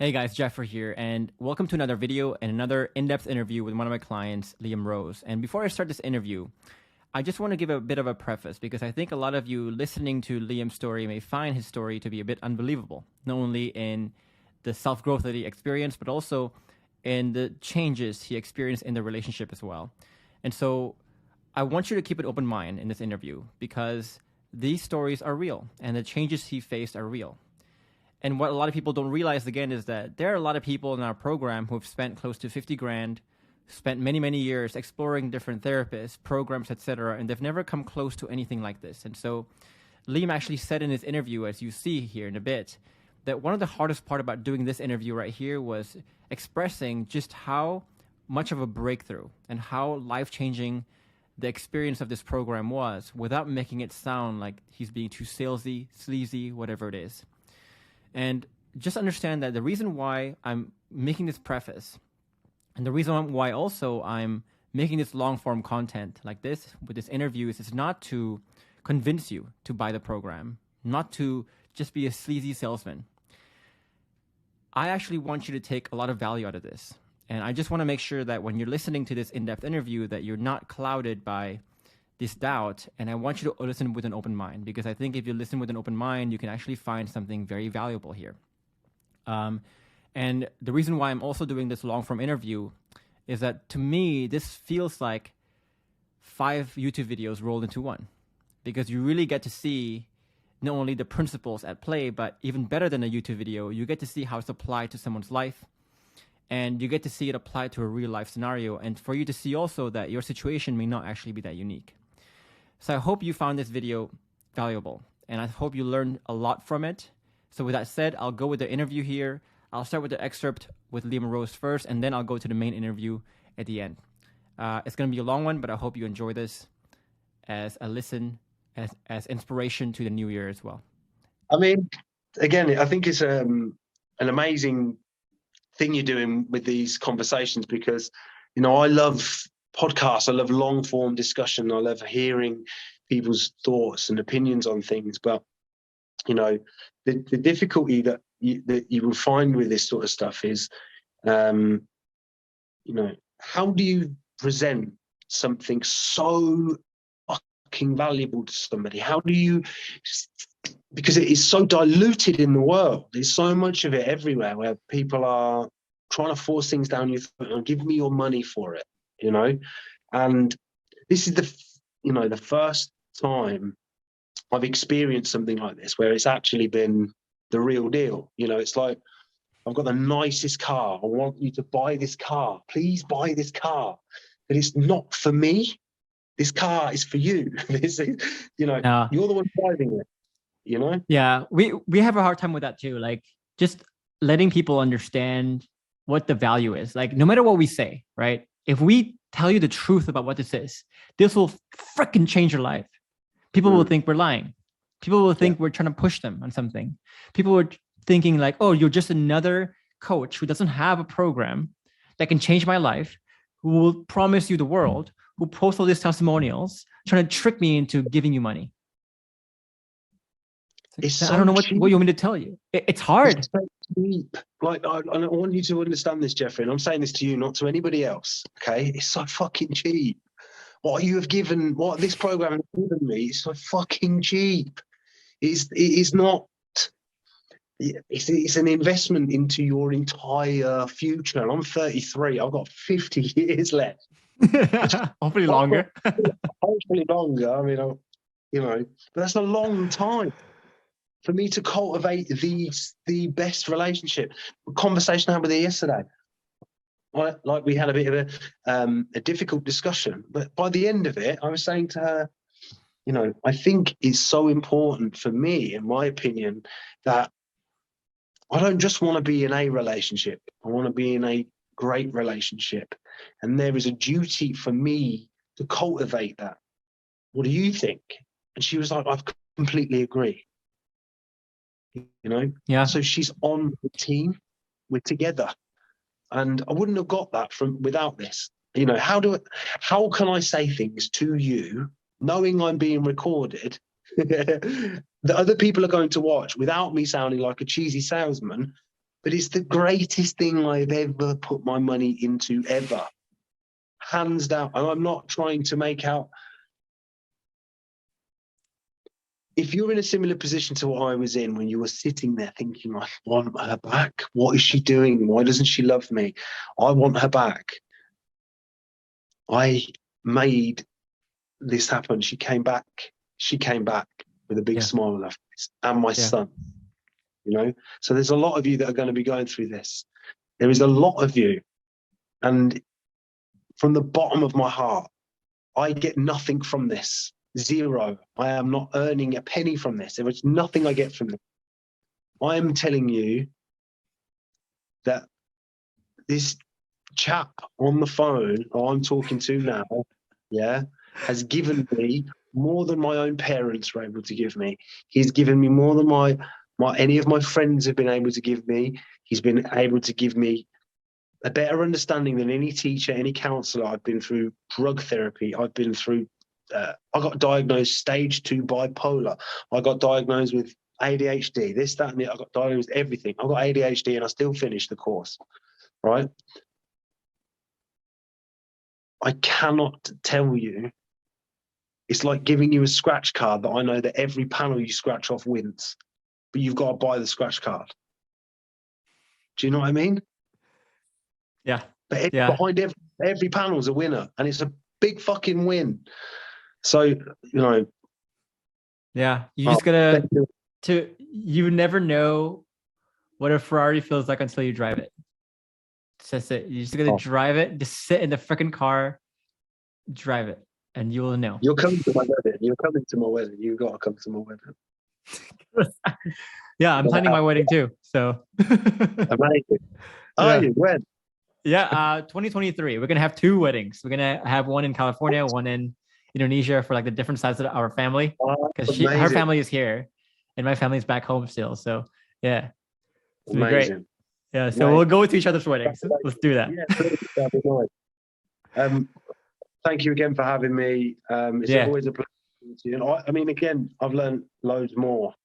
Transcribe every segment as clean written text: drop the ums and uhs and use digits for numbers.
Hey guys, Geoffrey here, and welcome to another video and another in-depth interview with one of my clients, Liam Rose. And before I start this interview, I just want to give a bit of a preface because I think a lot of you listening to Liam's story may find his story to be a bit unbelievable, not only in the self-growth that he experienced, but also in the changes he experienced in the relationship as well. And so I want you to keep an open mind in this interview because these stories are real and the changes he faced are real. And what a lot of people don't realize again is that there are a lot of people in our program who have spent close to 50 grand, spent many, many years exploring different therapists, programs, etc., and they've never come close to anything like this. And so Liam actually said in his interview, as you see here in a bit, that one of the hardest part about doing this interview right here was expressing just how much of a breakthrough and how life-changing the experience of this program was without making it sound like he's being too salesy, sleazy, whatever it is. And just understand that the reason why I'm making this preface and the reason why also I'm making this long form content like this with this interview is it's not to convince you to buy the program, not to just be a sleazy salesman. I actually want you to take a lot of value out of this. And I just want to make sure that when you're listening to this in-depth interview that you're not clouded by this doubt, and I want you to listen with an open mind, because I think if you listen with an open mind, you can actually find something very valuable here. And the reason why I'm also doing this long-form interview is that to me, this feels like 5 YouTube videos rolled into one, because you really get to see not only the principles at play, but even better than a YouTube video, you get to see how it's applied to someone's life, and you get to see it applied to a real life scenario, and for you to see also that your situation may not actually be that unique. So I hope you found this video valuable, and I hope you learned a lot from it. So with that said, I'll go with the interview here. I'll start with the excerpt with Liam Rose first, and then I'll go to the main interview at the end. It's going to be a long one, but I hope you enjoy this as a listen, as inspiration to the new year as well. I mean, again, I think it's an amazing thing you're doing with these conversations because, you know, I love podcasts. I love long form discussion. I love hearing people's thoughts and opinions on things. But, you know, the difficulty that you will find with this sort of stuff is, you know, how do you present something so fucking valuable to somebody? How do you, because it is so diluted in the world. There's so much of it everywhere where people are trying to force things down your throat and give me your money for it, you know? And this is the first time I've experienced something like this where it's actually been the real deal. You know, it's like, I've got the nicest car. I want you to buy this car. Please buy this car. But it's not for me. This car is for you. This is, you know, you're the one driving it, you know? Yeah, we have a hard time with that too. Like just letting people understand what the value is. Like no matter what we say, right? If we tell you the truth about what this will freaking change your life. People will think we're lying. People will think we're trying to push them on something. People are thinking like, oh, you're just another coach who doesn't have a program that can change my life, who will promise you the world, who posts all these testimonials, trying to trick me into giving you money. I don't know what you want me to tell you. It's hard. It's so cheap. Like, I want you to understand this, Geoffrey, and I'm saying this to you, not to anybody else, okay? It's so fucking cheap. What this program has given me is so fucking cheap. It's not, it's an investment into your entire future. And I'm 33, I've got 50 years left. Hopefully longer. Hopefully longer. I mean, you know, but that's a long time for me to cultivate the best relationship. A conversation I had with her yesterday. Like we had a bit of a difficult discussion, but by the end of it, I was saying to her, you know, I think it's so important for me, in my opinion, that I don't just want to be in a relationship. I want to be in a great relationship. And there is a duty for me to cultivate that. What do you think? And she was like, I completely agree. You know? Yeah. So she's on the team. We're together. And I wouldn't have got that without this. You know, how can I say things to you, knowing I'm being recorded, that other people are going to watch without me sounding like a cheesy salesman, but it's the greatest thing I've ever put my money into ever. Hands down. And I'm not trying to make out. If you're in a similar position to what I was in when you were sitting there thinking, I want her back. What is she doing? Why doesn't she love me? I want her back. I made this happen. She came back. She came back with a big smile on her face, and my son. You know, so there's a lot of you that are going to be going through this. There is a lot of you, and from the bottom of my heart, I get nothing from this. Zero. I am not earning a penny from this. There is nothing I get from this. I am telling you that this chap on the phone, who I'm talking to now, has given me more than my own parents were able to give me. He's given me more than any of my friends have been able to give me. He's been able to give me a better understanding than any teacher, any counselor. I've been through drug therapy. I've been through, I got diagnosed stage 2 bipolar. I got diagnosed with ADHD, this, that, and the, I got diagnosed with everything. I got ADHD and I still finished the course, right? I cannot tell you. It's like giving you a scratch card that I know that every panel you scratch off wins, but you've got to buy the scratch card. Do you know what I mean? Yeah. But behind every panel is a winner, and it's a big fucking win. So, you know. Yeah. You just gotta, you never know what a Ferrari feels like until you drive it. That's it. You just gotta drive it, just sit in the freaking car, drive it, and you will know. You're coming to my wedding. You're coming to my wedding. You've got to come to my wedding. Yeah, I'm planning my wedding too. So amazing. Are you? When? Yeah, 2023. We're gonna have 2 weddings. We're gonna have one in California, one in Indonesia for like the different sides of our family. Because her family is here, and my family's back home still. So yeah, it's gonna be great. Yeah, so we'll go to each other's weddings. Let's do that. Yeah, that'd be nice. Thank you again for having me. It's always a pleasure. I mean, again, I've learned loads more.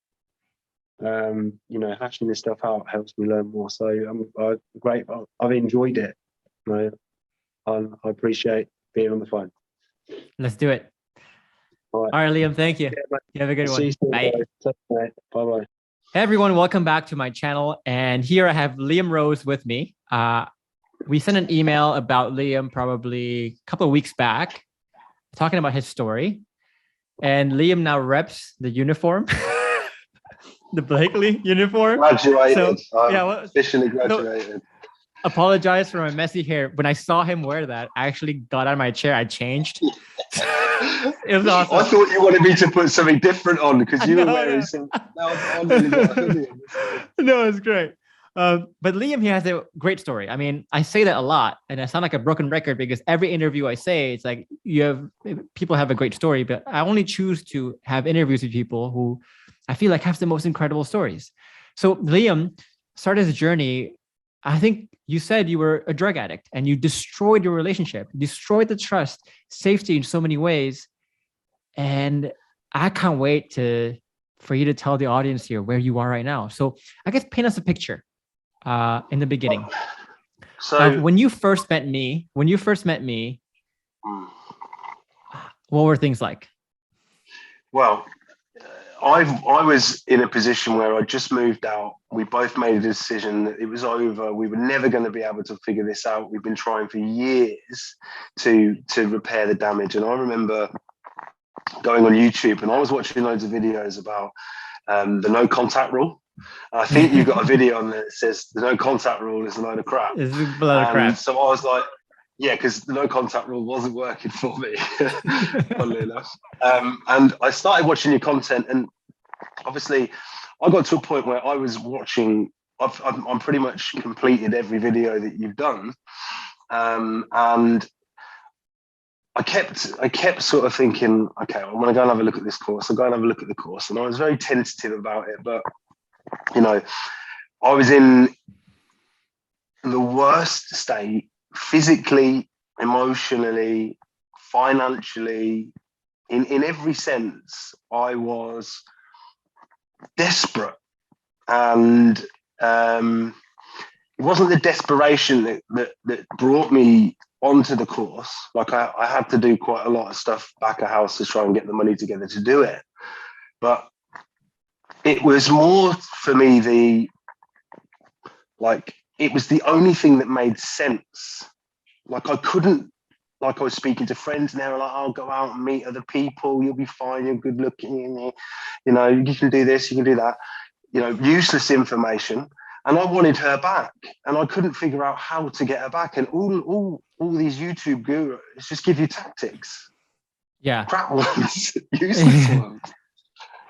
You know, hashing this stuff out helps me learn more. So I'm great. I've enjoyed it. I appreciate being on the phone. Let's do it. All right, Liam. Thank you. You have a good one. See you soon, bye. Bye bye. Hey everyone, welcome back to my channel. And here I have Liam Rose with me. We sent an email about Liam probably a couple of weeks back, talking about his story. And Liam now reps the uniform, the Blakely uniform. Graduated. Officially graduated. Apologize for my messy hair. When I saw him wear that, I actually got out of my chair. I changed. It was awesome. I thought you wanted me to put something different on because you were wearing some. No, it's great. But Liam here has a great story. I mean, I say that a lot, and I sound like a broken record because every interview I say, it's like people have a great story, but I only choose to have interviews with people who I feel like have the most incredible stories. So Liam started his journey. I think you said you were a drug addict and you destroyed your relationship, destroyed the trust, safety in so many ways. And I can't wait for you to tell the audience here where you are right now. So I guess paint us a picture in the beginning. So when you first met me, what were things like? Well, I was in a position where I just moved out. We both made a decision that it was over. We were never going to be able to figure this out. We've been trying for years to repair the damage. And I remember going on YouTube and I was watching loads of videos about the no contact rule. I think you've got a video on there that says the no contact rule is a load of crap. It's a load of crap. So I was like, yeah, because the no contact rule wasn't working for me, funnily enough. And I started watching your content, and obviously, I got to a point where I was watching. I'm pretty much completed every video that you've done, and I kept sort of thinking, okay, I'm going to go and have a look at this course. I'll go and have a look at the course, and I was very tentative about it, but you know, I was in the worst state. Physically, emotionally, financially, in every sense, I was desperate. And it wasn't the desperation that brought me onto the course. Like I had to do quite a lot of stuff back of house to try and get the money together to do it. But it was more for me it was the only thing that made sense. Like I couldn't, like I was speaking to friends and they were like, "I'll go out and meet other people. You'll be fine. You're good looking. You know, you can do this, you can do that." You know, useless information. And I wanted her back, and I couldn't figure out how to get her back. And all these YouTube gurus just give you tactics. Yeah. Crap ones, useless ones.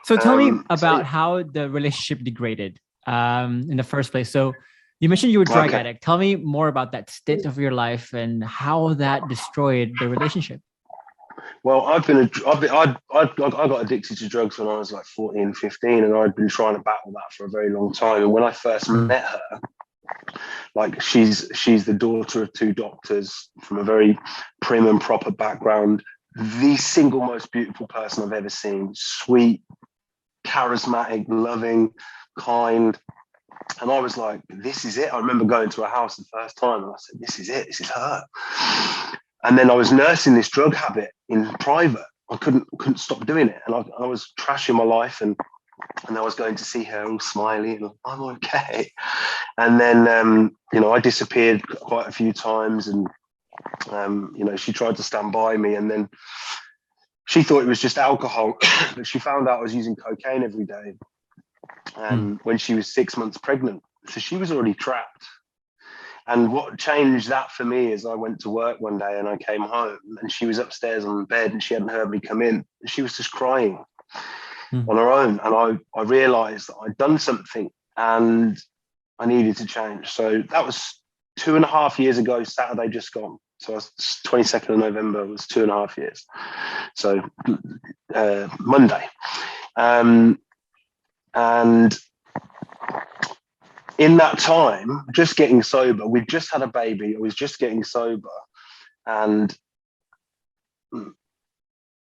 So tell me about how the relationship degraded in the first place. So you mentioned you were a drug addict. Tell me more about that stint of your life and how that destroyed the relationship. Well, I got addicted to drugs when I was like 14, 15, and I'd been trying to battle that for a very long time. And when I first met her, like she's the daughter of two doctors from a very prim and proper background, the single most beautiful person I've ever seen, sweet, charismatic, loving, kind. And I was like, this is it. I remember going to her house the first time and I said, this is it. This is her. And then I was nursing this drug habit in private. I couldn't stop doing it. And I was trashing my life and I was going to see her all smiley and I'm okay. And then, you know, I disappeared quite a few times and, you know, she tried to stand by me and then she thought it was just alcohol, but she found out I was using cocaine every day. And when she was 6 months pregnant, so she was already trapped. And what changed that for me is I went to work one day and I came home and she was upstairs on the bed and she hadn't heard me come in. And she was just crying on her own. And I realized that I'd done something and I needed to change. So that was 2.5 years ago, Saturday just gone. So 22nd of November was 2.5 years. So Monday. And in that time, just getting sober, we'd just had a baby. I was just getting sober. And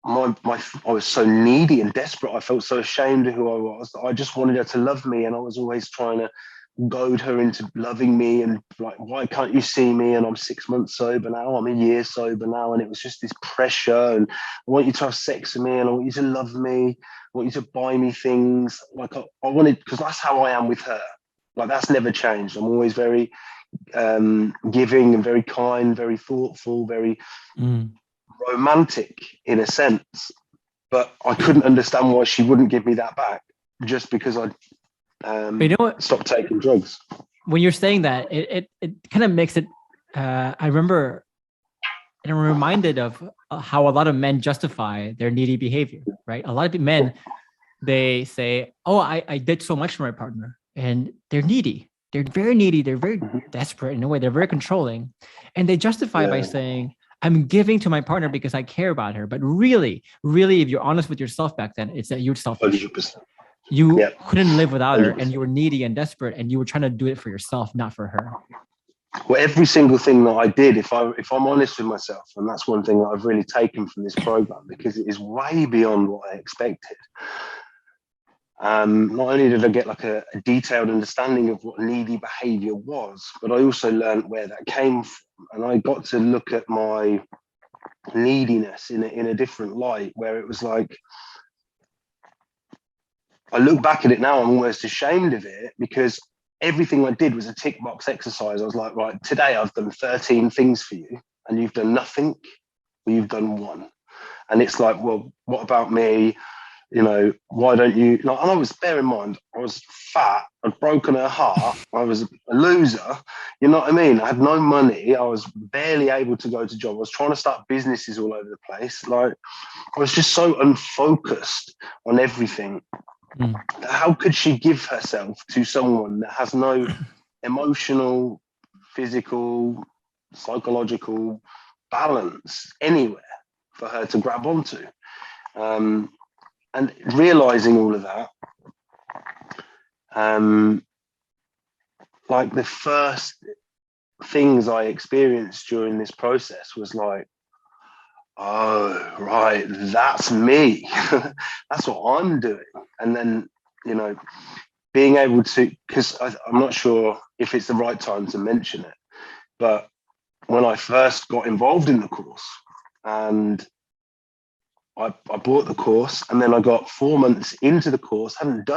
I was so needy and desperate. I felt so ashamed of who I was. I just wanted her to love me. And I was always trying to goad her into loving me and like, why can't you see me? And I'm 6 months sober now. I'm a year sober now. And it was just this pressure. And I want you to have sex with me and I want you to love me. I want you to buy me things. Like I wanted, because that's how I am with her. Like that's never changed. I'm always very giving and very kind, very thoughtful, very romantic in a sense. But I couldn't understand why she wouldn't give me that back just because I but you know what? Stop taking drugs. When you're saying that, it kind of makes it. I remember, and I'm reminded of how a lot of men justify their needy behavior. Right, a lot of men, they say, "Oh, I did so much for my partner," and they're needy. They're very needy. They're very desperate in a way. They're very controlling, and they justify by saying, "I'm giving to my partner because I care about her." But really, if you're honest with yourself back then, it's that you're selfish. 100%. You couldn't live without 100%. her, and you were needy and desperate, and you were trying to do it for yourself, not for her. Well, every single thing that I did, if I'm honest with myself, and that's one thing that I've really taken from this program because it is way beyond what I expected. Not only did I get like a detailed understanding of what needy behavior was, but I also learned where that came from, and I got to look at my neediness in a different light, where it was like, I look back at it now, I'm almost ashamed of it because everything I did was a tick box exercise. I was like, right, today I've done 13 things for you and you've done nothing, or you've done one. And it's like, well, what about me? You know, why don't you? Like, and I was, bear in mind, I was fat, I'd broken her heart, I was a loser, you know what I mean? I had no money, I was barely able to go to job, I was trying to start businesses all over the place. Like, I was just so unfocused on everything. How could she give herself to someone that has no emotional, physical, psychological balance anywhere for her to grab onto? And realizing all of that, like the first things I experienced during this process was like, oh, right, that's me. That's what I'm doing. And then, you know, being able to, because I'm not sure if it's the right time to mention it, but when I first got involved in the course, and I bought the course, and then I got 4 months into the course, hadn't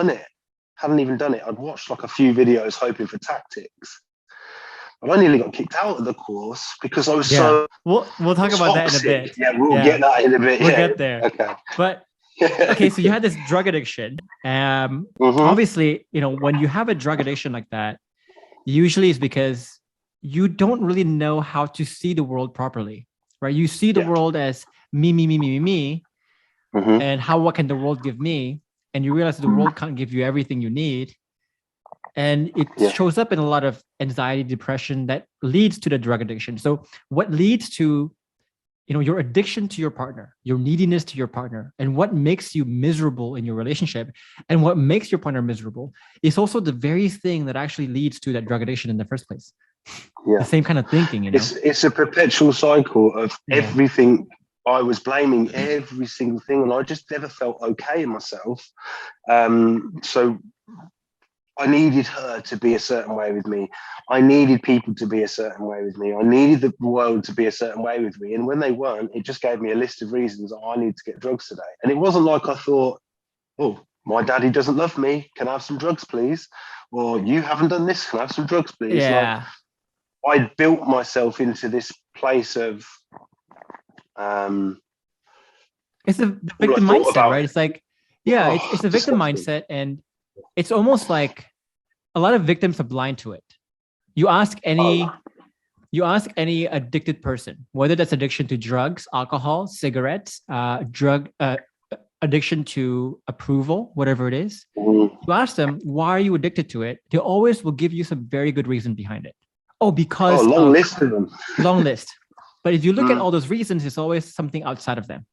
even done it. I'd watched like a few videos hoping for tactics. But I nearly got kicked out of the course because I was so we'll talk about that in a bit. Yeah, we'll get that in a bit. We'll get there. Okay. But okay, so you had this drug addiction. Obviously, when you have a drug addiction like that, usually it's because you don't really know how to see the world properly, right? You see the world as me, me, me, me, me, me, and what can the world give me? And you realize the world can't give you everything you need. And it shows up in a lot of anxiety, depression that leads to the drug addiction. So what leads to, your addiction to your partner, your neediness to your partner, and what makes you miserable in your relationship, and what makes your partner miserable is also the very thing that actually leads to that drug addiction in the first place. Yeah. The same kind of thinking, It's a perpetual cycle of everything. I was blaming every single thing, and I just never felt okay in myself. So I needed her to be a certain way with me. I needed people to be a certain way with me. I needed the world to be a certain way with me. And when they weren't, it just gave me a list of reasons I need to get drugs today. And it wasn't like I thought, oh, my daddy doesn't love me. Can I have some drugs, please? Or you haven't done this. Can I have some drugs, please? Yeah. Like, I built myself into this place of it's the victim mindset, right? It's like, it's a victim mindset, and it's almost like a lot of victims are blind to it. You ask any addicted person, whether that's addiction to drugs, alcohol, cigarettes, addiction to approval, whatever it is. You ask them, why are you addicted to it? They always will give you some very good reason behind it. Because long list of them. Long list. But if you look at all those reasons, it's always something outside of them.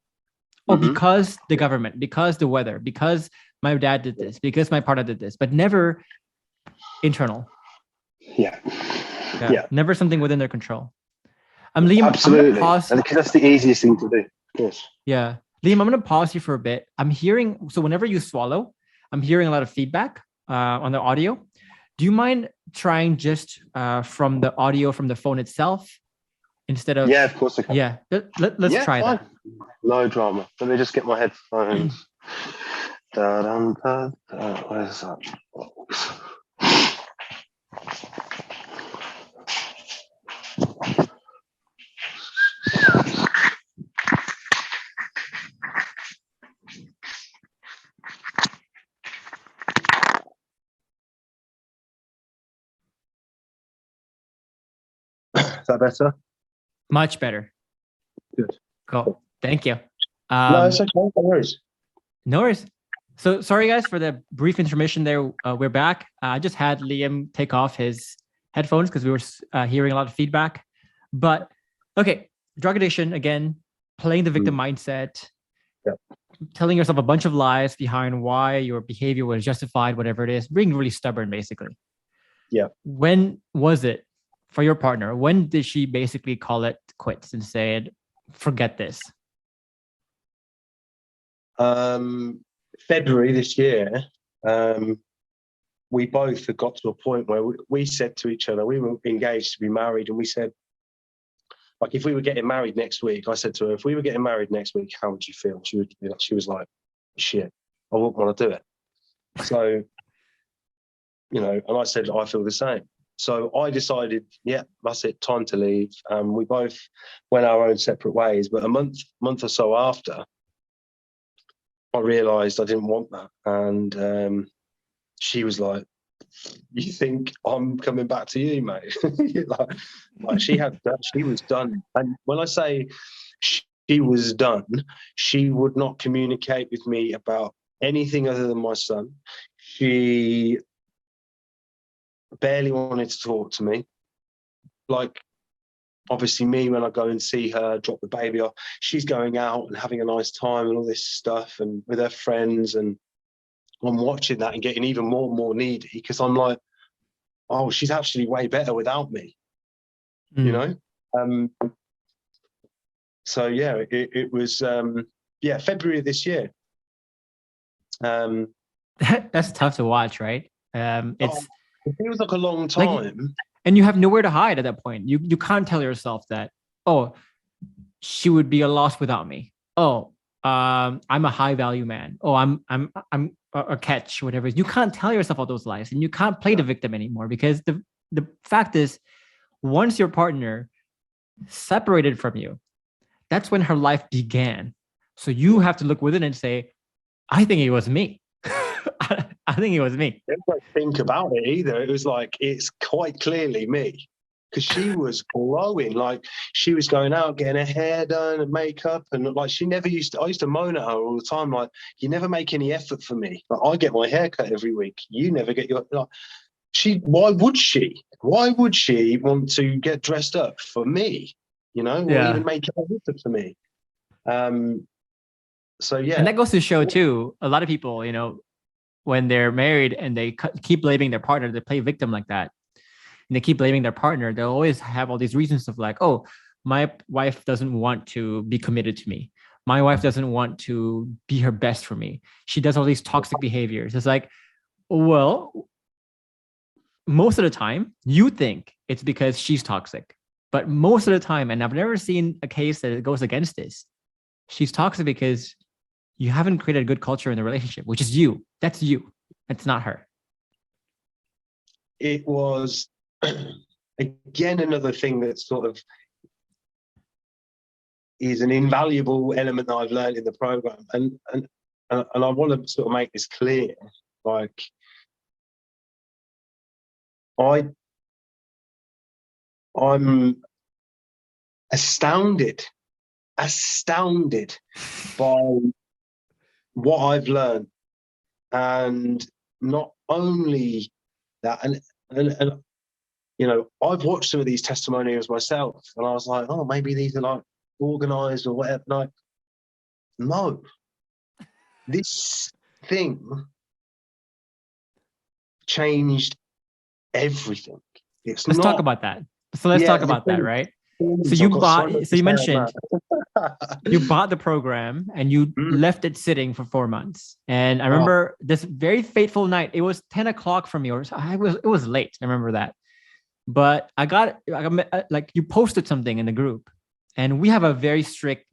Because the government, because the weather, because my dad did this, because my partner did this, but never internal. Yeah. Never something within their control. Liam, absolutely. I'm gonna pause. And because that's the easiest thing to do. Of course. Yeah. Liam, I'm going to pause you for a bit. I'm hearing, so whenever you swallow, I'm hearing a lot of feedback on the audio. Do you mind trying just from the audio from the phone itself instead of? Yeah, of course I can. Yeah. Let's try that. No drama. Let me just get my headphones. Where's that box? Is that better? Much better. Good. Cool. Thank you. No, it's okay. No worries. No worries. So sorry, guys, for the brief intermission there. We're back. I just had Liam take off his headphones because we were hearing a lot of feedback. But okay, drug addiction, again, playing the victim mindset, telling yourself a bunch of lies behind why your behavior was justified, whatever it is, being really stubborn, basically. Yeah. When was it for your partner? When did she basically call it quits and said, forget this? February this year, we both had got to a point where we said to each other, we were engaged to be married, and we said, like, if we were getting married next week, I said to her, if we were getting married next week, how would you feel? She was like, shit, I wouldn't want to do it. So, and I said, I feel the same. So I decided, that's it, time to leave. We both went our own separate ways. But a month or so after, I realised I didn't want that. And she was like, you think I'm coming back to you, mate? like she was done. And when I say she was done, she would not communicate with me about anything other than my son. She barely wanted to talk to me. Like, obviously me, when I go and see her, drop the baby off, she's going out and having a nice time and all this stuff and with her friends, and I'm watching that and getting even more and more needy because I'm like, oh, she's actually way better without me, So it was February of this year. That's tough to watch, right? It's it feels like a long like, time. and you have nowhere to hide at that point. You can't tell yourself that, oh, she would be a loss without me. Oh, I'm a high value man. Oh, I'm a catch, whatever. You can't tell yourself all those lies, and you can't play the victim anymore, because the fact is, once your partner separated from you, that's when her life began. So you have to look within and say, I think it was me. I think it was me. I don't think about it either. It was like, it's quite clearly me, because she was glowing. Like, she was going out, getting her hair done and makeup, and like, she never used to. I used to moan at her all the time, like, you never make any effort for me. Like, I get my hair cut every week. You never get your. Like, why would she? Why would she want to get dressed up for me? You know, or even make an effort for me? So yeah, and that goes to show too. A lot of people, when they're married and they keep blaming their partner, they play victim like that, and they keep blaming their partner. They'll always have all these reasons of like, oh, my wife doesn't want to be committed to me. My wife doesn't want to be her best for me. She does all these toxic behaviors. It's like, well, most of the time you think it's because she's toxic, but most of the time, and I've never seen a case that goes against this, she's toxic because you haven't created a good culture in the relationship, which is you. That's you. It's not her. It was, again, another thing that sort of is an invaluable element that I've learned in the program. And I want to sort of make this clear. Like, I'm astounded by what I've learned. And not only that, and I've watched some of these testimonials myself, and I was like, oh, maybe these are like organized or whatever. Like, no, this thing changed everything. Let's talk about that. So let's talk about that, right? So you mentioned you bought the program and you left it sitting for 4 months. And I remember this very fateful night. It was 10 o'clock for me, it was late. I remember that. But I got like, you posted something in the group, and we have a very strict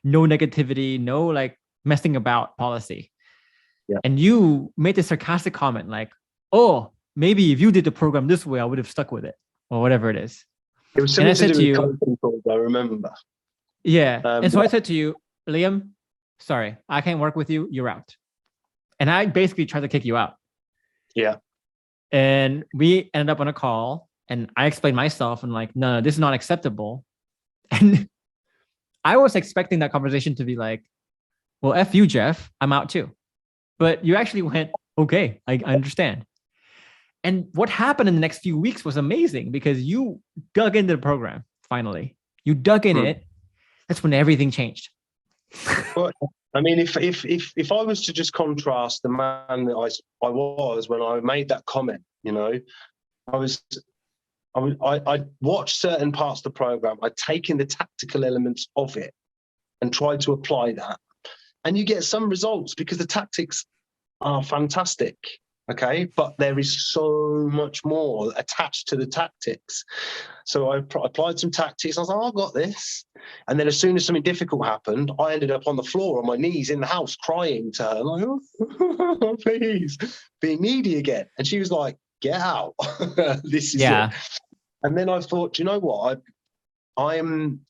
no negativity, no like messing about policy. Yeah. And you made this sarcastic comment like, oh, maybe if you did the program this way, I would have stuck with it, or whatever it is. It was something to do with content, I remember. Yeah. And so I said to you, Liam, sorry, I can't work with you. You're out. And I basically tried to kick you out. Yeah. And we ended up on a call, and I explained myself and like, no, this is not acceptable. And I was expecting that conversation to be like, well, F you, Jeff, I'm out too. But you actually went, okay, I understand. And what happened in the next few weeks was amazing, because you dug into the program. Finally, you dug in it. That's when everything changed. Well, I mean, if I was to just contrast the man that I was when I made that comment, I watched certain parts of the program. I'd taken the tactical elements of it and tried to apply that, and you get some results because the tactics are fantastic. Okay, but there is so much more attached to the tactics. So I applied some tactics. I was like, oh, I got this. And then as soon as something difficult happened, I ended up on the floor on my knees in the house crying to her, like, oh, please, being needy again. And she was like, get out. This is it. And then I thought, do you know what? I am,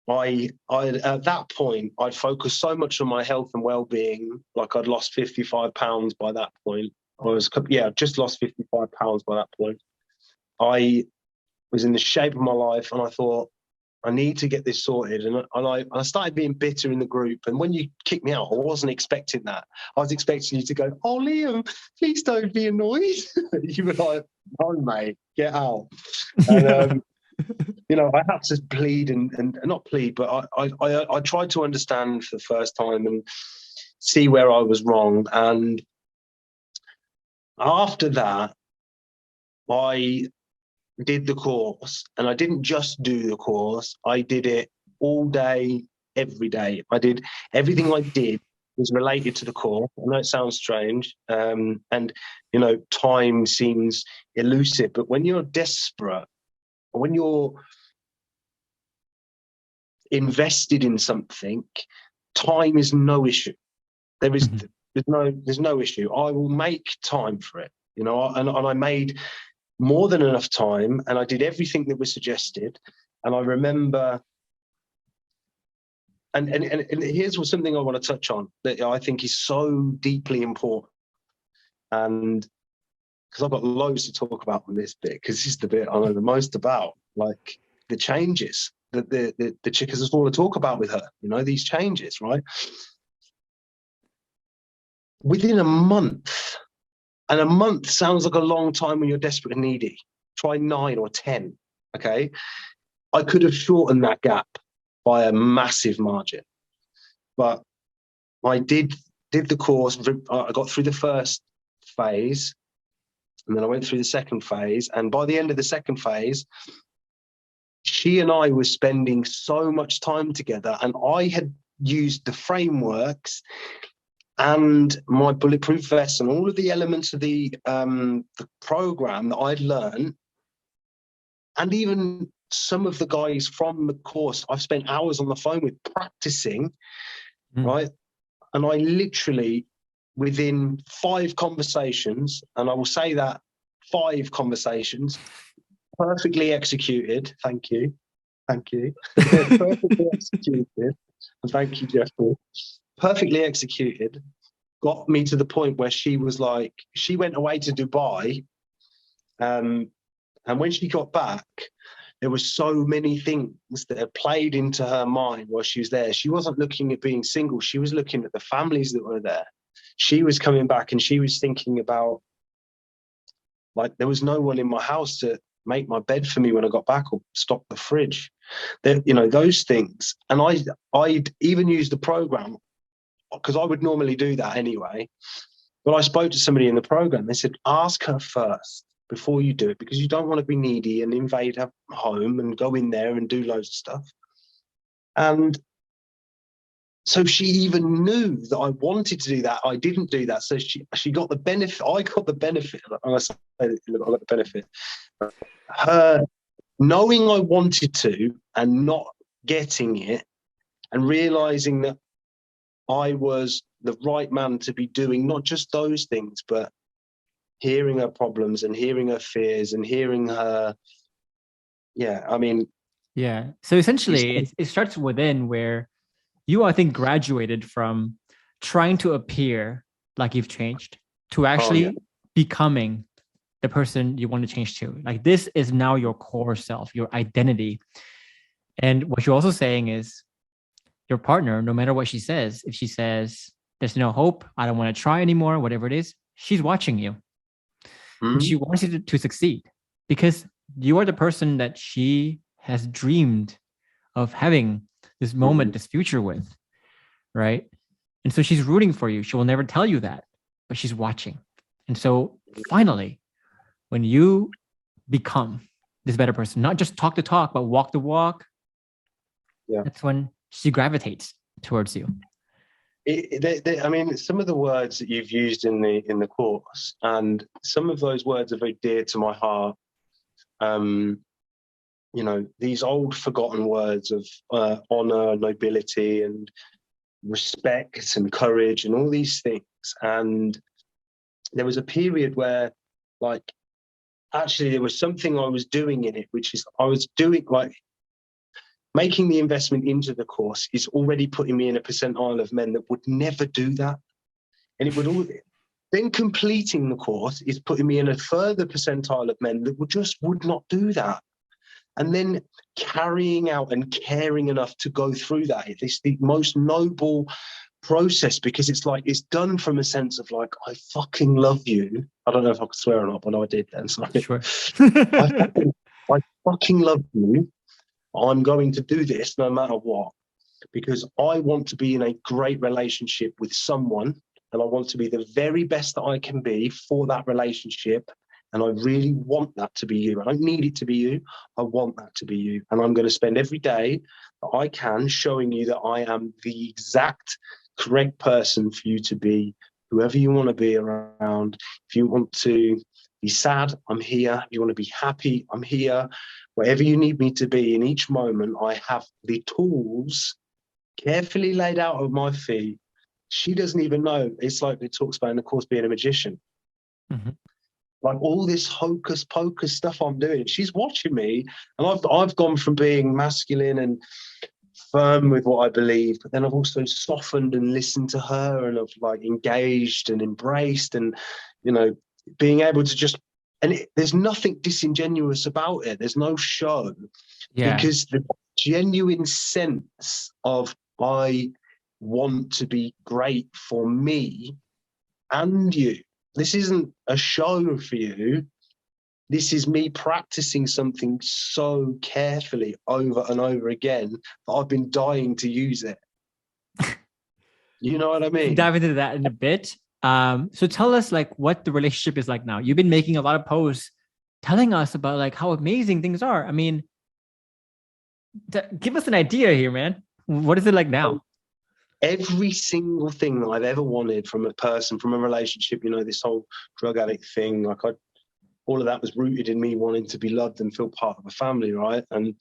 I at that point, I'd focused so much on my health and well-being. Like, I'd lost 55 pounds by that point. Just lost 55 pounds by that point. I was in the shape of my life, and I thought, I need to get this sorted. And I started being bitter in the group. And when you kicked me out, I wasn't expecting that. I was expecting you to go, oh, Liam, please don't be annoyed. You were like, oh, mate, get out. And, I had to plead and not plead, but I tried to understand for the first time and see where I was wrong. And after that, I did the course, and I didn't just do the course. I did it all day, every day. I did everything I did was related to the core. I know it sounds strange, and time seems elusive, but when you're desperate, when you're invested in something, time is no issue. There's no issue. I will make time for it, and I made more than enough time, and I did everything that was suggested. And I remember, and here's something I want to touch on that I think is so deeply important, and because I've got loads to talk about on this bit, because this is the bit I know the most about, like the changes that the chickas just want to talk about with her, these changes, right? Within a month, and a month sounds like a long time when you're desperate and needy. Try 9 or 10, okay? I could have shortened that gap by a massive margin. But I did the course. I got through the first phase, and then I went through the second phase. And by the end of the second phase, she and I were spending so much time together, and I had used the frameworks and my bulletproof vest and all of the elements of the program that I'd learned, and even some of the guys from the course I've spent hours on the phone with practicing, right? And I literally, within 5 conversations, and I will say that 5 conversations, perfectly executed. Thank you. Perfectly executed. And thank you, Geoffrey. Perfectly executed, got me to the point where she was like, she went away to Dubai, and when she got back, there were so many things that had played into her mind while she was there. She wasn't looking at being single. She was looking at the families that were there. She was coming back and she was thinking about, like, there was no one in my house to make my bed for me when I got back or stock the fridge. Those things. And I'd even used the program, because I would normally do that anyway. But I spoke to somebody in the program. They said, ask her first before you do it, because you don't want to be needy and invade her home and go in there and do loads of stuff. And so she even knew that I wanted to do that. I didn't do that. So she got the benefit. I got the benefit. I say I got the benefit. Her knowing I wanted to and not getting it, and realizing that I was the right man to be doing not just those things, but hearing her problems and hearing her fears and hearing her. Yeah, I mean. Yeah. So essentially, it starts within, where you, I think, graduated from trying to appear like you've changed to actually becoming the person you want to change to. Like, this is now your core self, your identity. And what you're also saying is, your partner, no matter what she says, if she says, there's no hope, I don't want to try anymore, whatever it is, she's watching you. And she wants you to succeed, because you are the person that she has dreamed of having this moment, this future with, right? And so she's rooting for you. She will never tell you that, but she's watching. And so finally, when you become this better person, not just talk the talk, but walk the walk, that's when she gravitates towards you. I mean, some of the words that you've used in the course, and some of those words are very dear to my heart. These old forgotten words of honor, nobility, and respect, and courage, and all these things. And there was a period where, like, actually there was something I was doing in it, which is I was doing, like, making the investment into the course is already putting me in a percentile of men that would never do that. And it would all, then completing the course is putting me in a further percentile of men that would not do that. And then carrying out and caring enough to go through that. It's the most noble process, because it's like, it's done from a sense of, like, I fucking love you. I don't know if I could swear or not, but I did then. Sorry. Sure. I fucking love you. I'm going to do this no matter what, because I want to be in a great relationship with someone, and I want to be the very best that I can be for that relationship. And I really want that to be you. I don't need it to be you. I want that to be you. And I'm going to spend every day that I can showing you that I am the exact correct person for you to be whoever you want to be around. If you want to be sad, I'm here. If you want to be happy, I'm here. Wherever you need me to be in each moment, I have the tools carefully laid out at my feet. She doesn't even know. It's like it talks about in the course being a magician. Mm-hmm. Like all this hocus pocus stuff I'm doing, she's watching me, and I've gone from being masculine and firm with what I believe, but then I've also softened and listened to her, and I've like engaged and embraced, and being able to just, there's nothing disingenuous about it. There's no show, because the genuine sense of I want to be great for me and you. This isn't a show for you. This is me practicing something so carefully over and over again that I've been dying to use it. You know what I mean? Dive into that in a bit. So tell us like what the relationship is like now. You've been making a lot of posts telling us about like how amazing things are. I mean, give us an idea here, man. What is it like now? Every single thing that I've ever wanted from a person, from a relationship, this whole drug addict thing, like all of that was rooted in me wanting to be loved and feel part of a family, right? And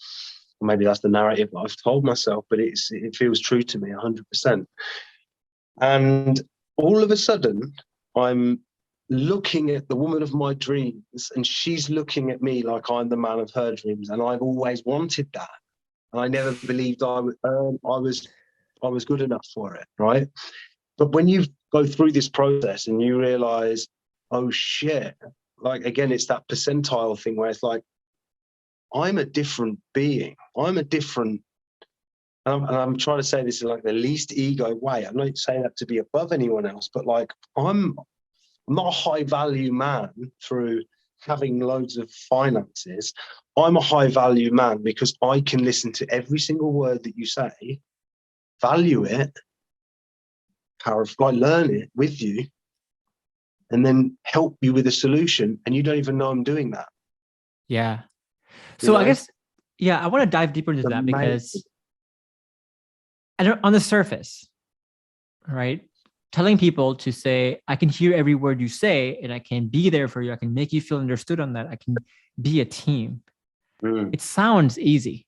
maybe that's the narrative that I've told myself, but it feels true to me 100%. And all of a sudden, I'm looking at the woman of my dreams, and she's looking at me like I'm the man of her dreams, and I've always wanted that, and I never believed I was good enough for it, right? But when you go through this process and you realize, oh shit, like again, it's that percentile thing where it's like, I'm a different being. I'm a different, and I'm trying to say this in like the least ego way. I'm not saying that to be above anyone else, but like I'm not a high value man through having loads of finances. I'm a high value man because I can listen to every single word that you say, value it, learn it with you, and then help you with a solution. And you don't even know I'm doing that. Yeah. So I guess, I want to dive deeper into that because on the surface, right? Telling people to say, I can hear every word you say and I can be there for you. I can make you feel understood on that. I can be a team. It sounds easy.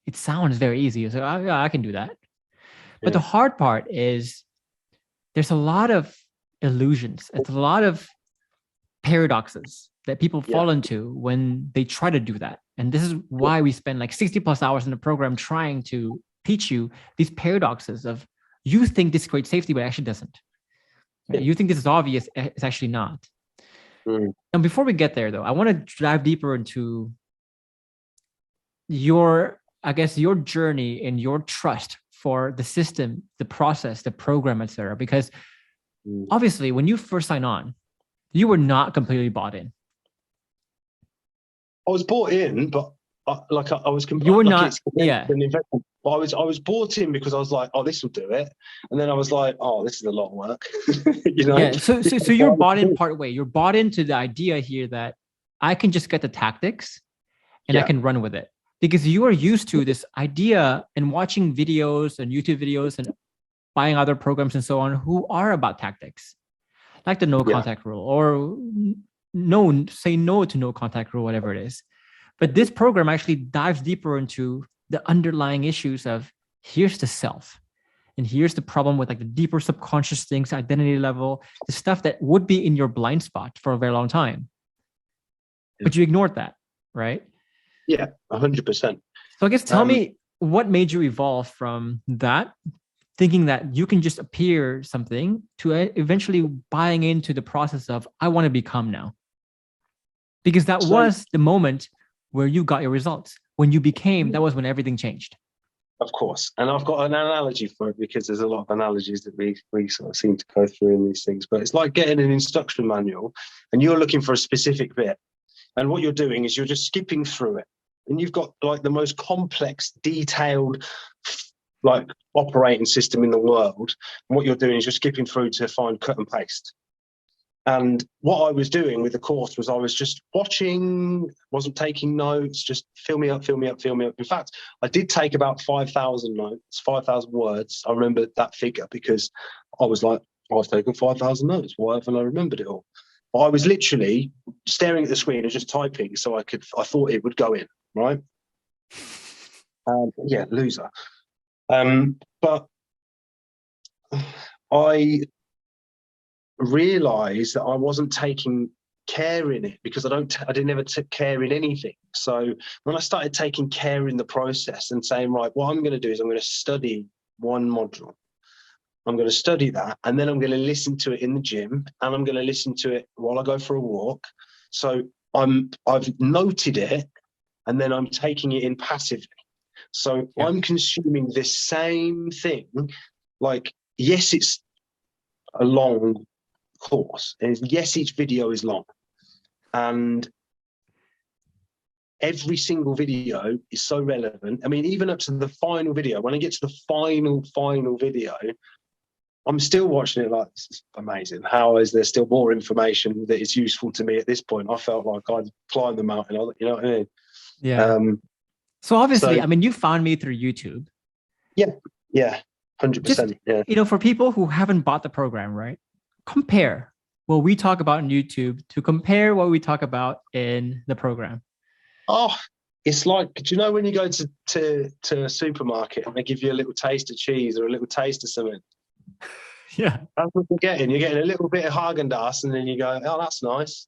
It sounds very easy. So I can do that. But the hard part is there's a lot of illusions. It's a lot of paradoxes that people fall into when they try to do that. And this is why we spend like 60 plus hours in the program trying to teach you these paradoxes of you think this creates safety, but it actually doesn't. Right? You think this is obvious, it's actually not. And before we get there though, I want to dive deeper into your journey and your trust for the system, the process, the program, etc. Because obviously when you first sign on, you were not completely bought in. I was bought in, but I was. You were not. Yeah. But I was bought in because I was like, oh, this will do it, and then I was like, oh, this is a lot of work. Yeah. So you're bought in part way. You're bought into the idea here that I can just get the tactics, and I can run with it because you are used to this idea and watching videos and YouTube videos and buying other programs and so on who are about tactics, like the no contact rule or say no to no contact rule, whatever it is. But this program actually dives deeper into the underlying issues of here's the self and here's the problem with like the deeper subconscious things, identity level, the stuff that would be in your blind spot for a very long time. But you ignored that, right? Yeah, 100%. So I guess tell me what made you evolve from that, thinking that you can just appear something to eventually buying into the process of, I want to become now. Because that was the moment where you got your results. When you became, that was when everything changed. Of course. And I've got an analogy for it because there's a lot of analogies that we sort of seem to go through in these things. But it's like getting an instruction manual and you're looking for a specific bit. And what you're doing is you're just skipping through it. And you've got like the most complex, detailed, like operating system in the world. And what you're doing is you're skipping through to find cut and paste. And what I was doing with the course was I was just watching, wasn't taking notes, just fill me up, fill me up, fill me up. In fact, I did take about 5,000 notes, 5,000 words. I remember that figure because I was like, I've taken 5,000 notes. Why haven't I remembered it all? But I was literally staring at the screen and just typing so I thought it would go in, right? Yeah, loser. But I realised that I wasn't taking care in it because I didn't ever take care in anything. So when I started taking care in the process and saying, right, what I'm going to do is I'm going to study one module. I'm going to study that, and then I'm going to listen to it in the gym, and I'm going to listen to it while I go for a walk. So I've noted it, and then I'm taking it in passively. So I'm consuming this same thing. Like, yes, it's a long course, and yes, each video is long, and every single video is so relevant. I mean, even up to the final video, when I get to the final video, I'm still watching it like, this is amazing. How is there still more information that is useful to me at this point? I felt like I'd climbed the mountain, you know what I mean? Yeah. So obviously, I mean, you found me through YouTube. Yeah, 100%. Yeah. You know, for people who haven't bought the program, right? Compare what we talk about on YouTube to compare what we talk about in the program. Oh, it's like, do you know when you go to a supermarket and they give you a little taste of cheese or a little taste of something? Yeah. That's what you're getting. You're getting a little bit of Haagen-Dazs, and then you go, oh, that's nice.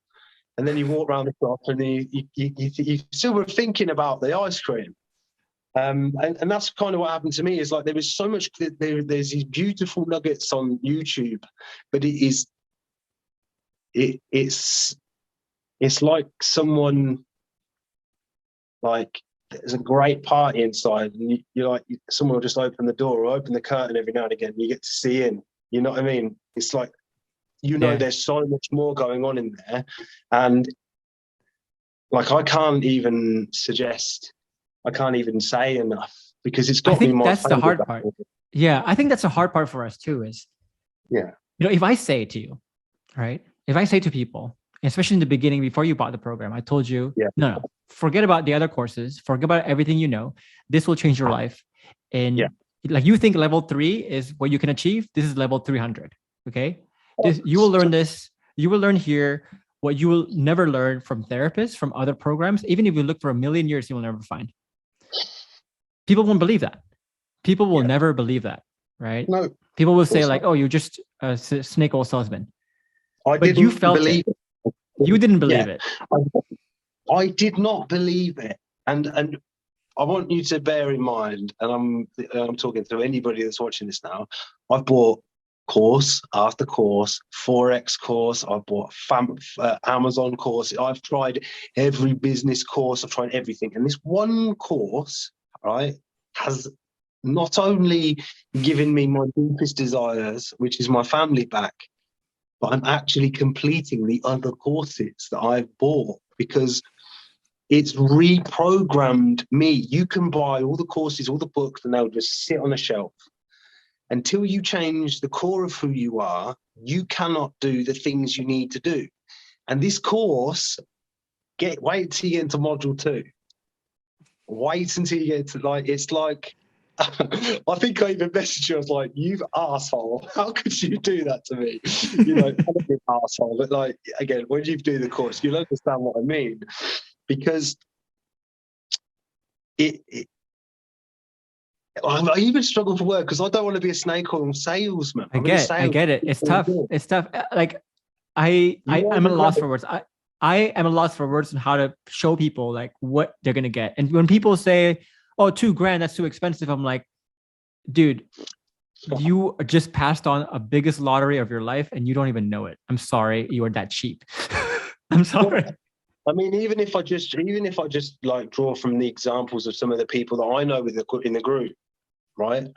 And then you walk around the shop and you still were thinking about the ice cream. And that's kind of what happened to me. Is like there was so much, there's these beautiful nuggets on YouTube, but it's like someone, like, there's a great party inside, and you're like, someone will just open the door or open the curtain every now and again, and you get to see in. You know what I mean? It's like, there's so much more going on in there, and like I can't even say enough because it's got I think me. that's the hard part. Yeah, I think that's the hard part for us too. Is if I say to you, right? If I say to people, especially in the beginning before you bought the program, I told you, no, forget about the other courses, forget about everything you know. This will change your life. And like, you think level 3 is what you can achieve. This is level 300. Okay. You will learn this. You will learn here what you will never learn from therapists, from other programs. Even if you look for 1,000,000 years, you will never find. People won't believe that. People will never believe that, right? No. People will say like, oh, you're just a snake oil salesman. But you felt believe it. You didn't believe it. I did not believe it. And I want you to bear in mind, and I'm talking to anybody that's watching this now, I've bought course after course, Forex course, I've bought Amazon course, I've tried every business course, I've tried everything. And this one course, right, has not only given me my deepest desires, which is my family, back, but I'm actually completing the other courses that I've bought because it's reprogrammed me. You can buy all the courses, all the books, and they'll just sit on a shelf. Until you change the core of who you are, you cannot do the things you need to do. And this course, wait till you get into module 2. Wait until you get to, it's like, I think I even messaged you. I was like, "You asshole! How could you do that to me?" I'm an asshole. But like, again, when you do the course, you'll understand what I mean, because I even struggle for work because I don't want to be a snake oil salesman. I get it. It's tough. It's tough. Like, I'm at a loss for words. I am at a loss for words on how to show people like what they're gonna get. And when people say, oh, $2,000, that's too expensive, I'm like, dude, you just passed on a biggest lottery of your life and you don't even know it. I'm sorry, you are that cheap. I'm sorry. I mean, even if I just like draw from the examples of some of the people that I know in the group, right?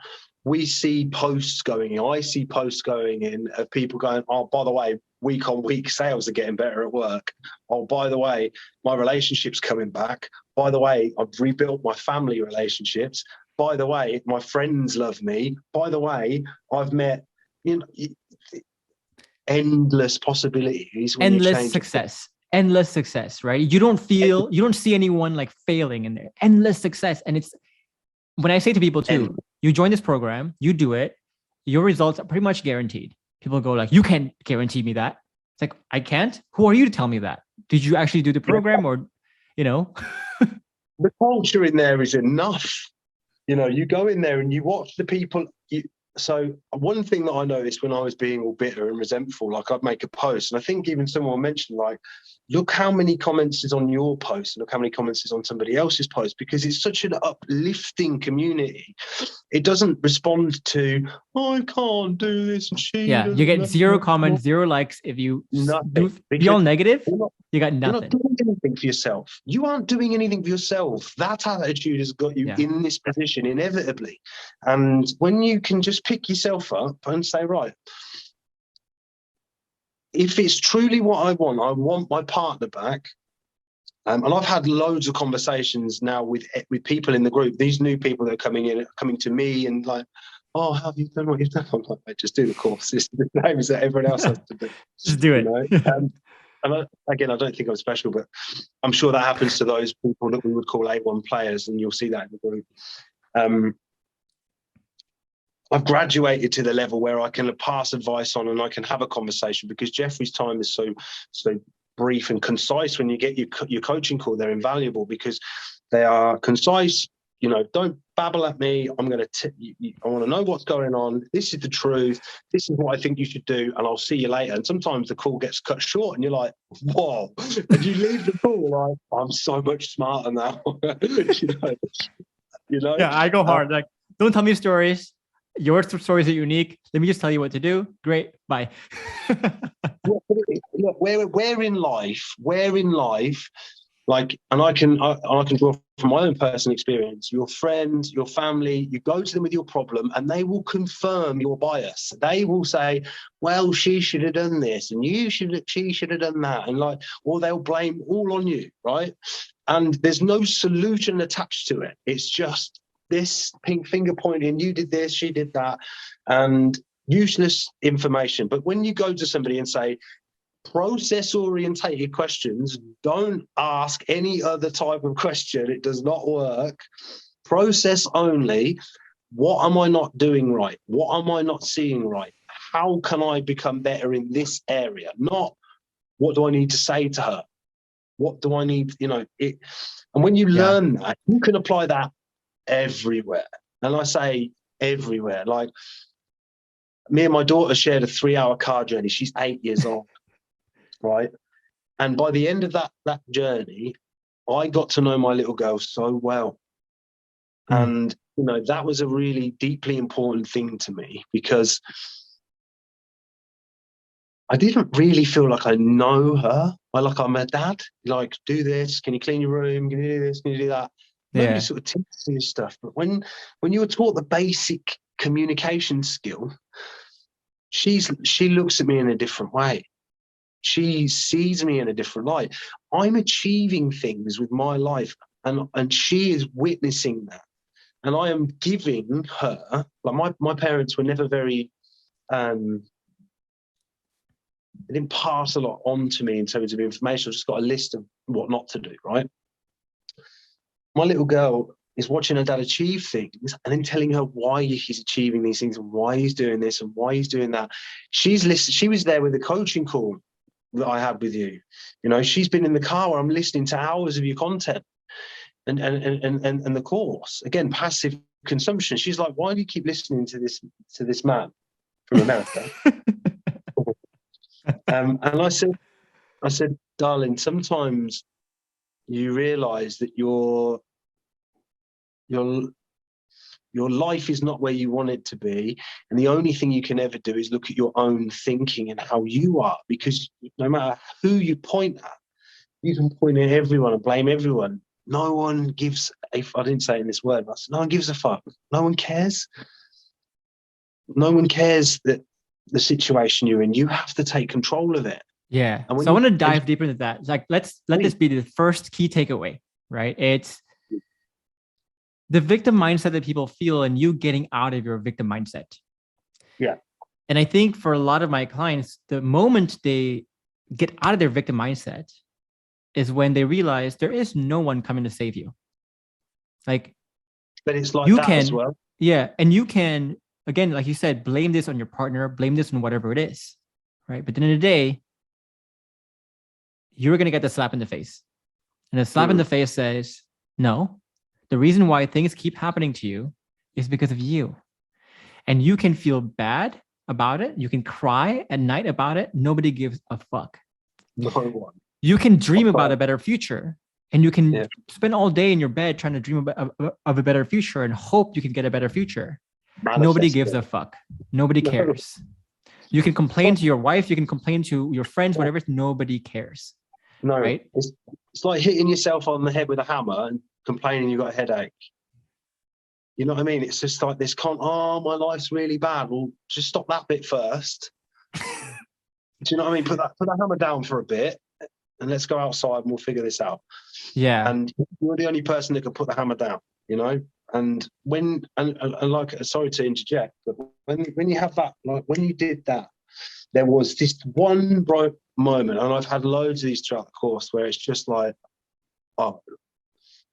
We see posts going in. I see posts going in of people going, oh, by the way, week on week sales are getting better at work. Oh, by the way, my relationship's coming back. By the way, I've rebuilt my family relationships. By the way, my friends love me. By the way, I've met, endless possibilities. When Endless success, right? You don't see anyone like failing in there. Endless success. And it's, when I say to people too, you join this program, you do it, your results are pretty much guaranteed. People go like, you can't guarantee me that. It's like, I can't. Who are you to tell me that? Did you actually do the program, or, you know? The culture in there is enough. You know, you go in there and you watch the people. So one thing that I noticed when I was being all bitter and resentful, like I'd make a post, and I think even someone mentioned, like, look how many comments is on your post, and look how many comments is on somebody else's post, because it's such an uplifting community. It doesn't respond to, oh, I can't do this, and you get 0 comments, 0 likes. If you be all negative, you got nothing. You're not doing anything for yourself. You aren't doing anything for yourself. That attitude has got you in this position inevitably. And when you can just pick yourself up and say, right, if it's truly what I want my partner back. And I've had loads of conversations now with people in the group. These new people that are coming to me and like, oh, how have you done what you've done? I'm like, just do the course. It's the same as that everyone else has to do. Just do it. You know? And again, I don't think I'm special, but I'm sure that happens to those people that we would call A1 players, and you'll see that in the group. I've graduated to the level where I can pass advice on and I can have a conversation, because Geoffrey's time is so brief and concise. When you get your coaching call, they're invaluable because they are concise. You know, don't babble at me. I want to know what's going on. This is the truth. This is what I think you should do, and I'll see you later. And sometimes the call gets cut short, and you're like, "Whoa!" And you leave the call like, "I'm so much smarter now." you know. Yeah, I go hard. Like, don't tell me stories. Your stories are unique. Let me just tell you what to do. Great. Bye. Look, where in life, like, and I can draw from my own personal experience. Your friends, your family, you go to them with your problem, and they will confirm your bias. They will say, "Well, she should have done this, and she should have done that," and like, or they'll blame all on you, right? And there's no solution attached to it. It's just this pink finger pointing. You did this, she did that, and useless information. But when you go to somebody and say, process-orientated questions, don't ask any other type of question. It does not work. Process only. What am I not doing right? What am I not seeing right? How can I become better in this area? Not what do I need to say to her? What do I need? You know, it. And when you learn that, you can apply that everywhere. And I say everywhere. Like, me and my daughter shared a 3-hour car journey. She's 8 years old. Right. And by the end of that journey, I got to know my little girl so well. And, you know, that was a really deeply important thing to me, because I didn't really feel like I know her. I'm her dad. Like, do this. Can you clean your room? Can you do this? Can you do that? Nobody sort of teaches you stuff. But when you were taught the basic communication skill, she looks at me in a different way. She sees me in a different light. I'm achieving things with my life, and she is witnessing that. And I am giving her, like, my parents were never very, they didn't pass a lot on to me in terms of information. I just got a list of what not to do, right? My little girl is watching her dad achieve things and then telling her why he's achieving these things and why he's doing this and why he's doing that. She was there with the coaching call that I had with you. You know, she's been in the car where I'm listening to hours of your content and the course. Again, passive consumption. She's like, why do you keep listening to this man from America? And I said, darling, sometimes you realize that your life is not where you want it to be, and the only thing you can ever do is look at your own thinking and how you are, because no matter who you point at, you can point at everyone and blame everyone. No one gives I didn't say it in this word, but no one gives a fuck. No one cares. No one cares that the situation you're in. You have to take control of it. Yeah. So I want to dive deeper into that. Like, let this be the first key takeaway, right? It's the victim mindset that people feel, and you getting out of your victim mindset. Yeah. And I think for a lot of my clients, the moment they get out of their victim mindset is when they realize there is no one coming to save you. Like, but it's like you that can, as well. yeah. And you can, again, like you said, blame this on your partner, blame this on whatever it is, right? But at the end of the day, you're going to get the slap in the face. And the slap in the face says, no, the reason why things keep happening to you is because of you. And you can feel bad about it. You can cry at night about it. Nobody gives a fuck. No one. You can dream about a better future, and you can Yeah. spend all day in your bed trying to dream of a better future and hope you can get a better future. Manifest Nobody gives it. a fuck. Nobody No. cares. You can complain to your wife. You can complain to your friends, whatever. Nobody cares. No, right? It's like hitting yourself on the head with a hammer and complaining you've got a headache. You know what I mean? It's just like this oh, my life's really bad. Well, just stop that bit first. Do you know what I mean? Put that hammer down for a bit and let's go outside and we'll figure this out. Yeah. And you're the only person that can put the hammer down, you know? And when, and like, sorry to interject, but when you have that, like when you did that, there was this one bright moment, and I've had loads of these throughout the course where it's just like, oh,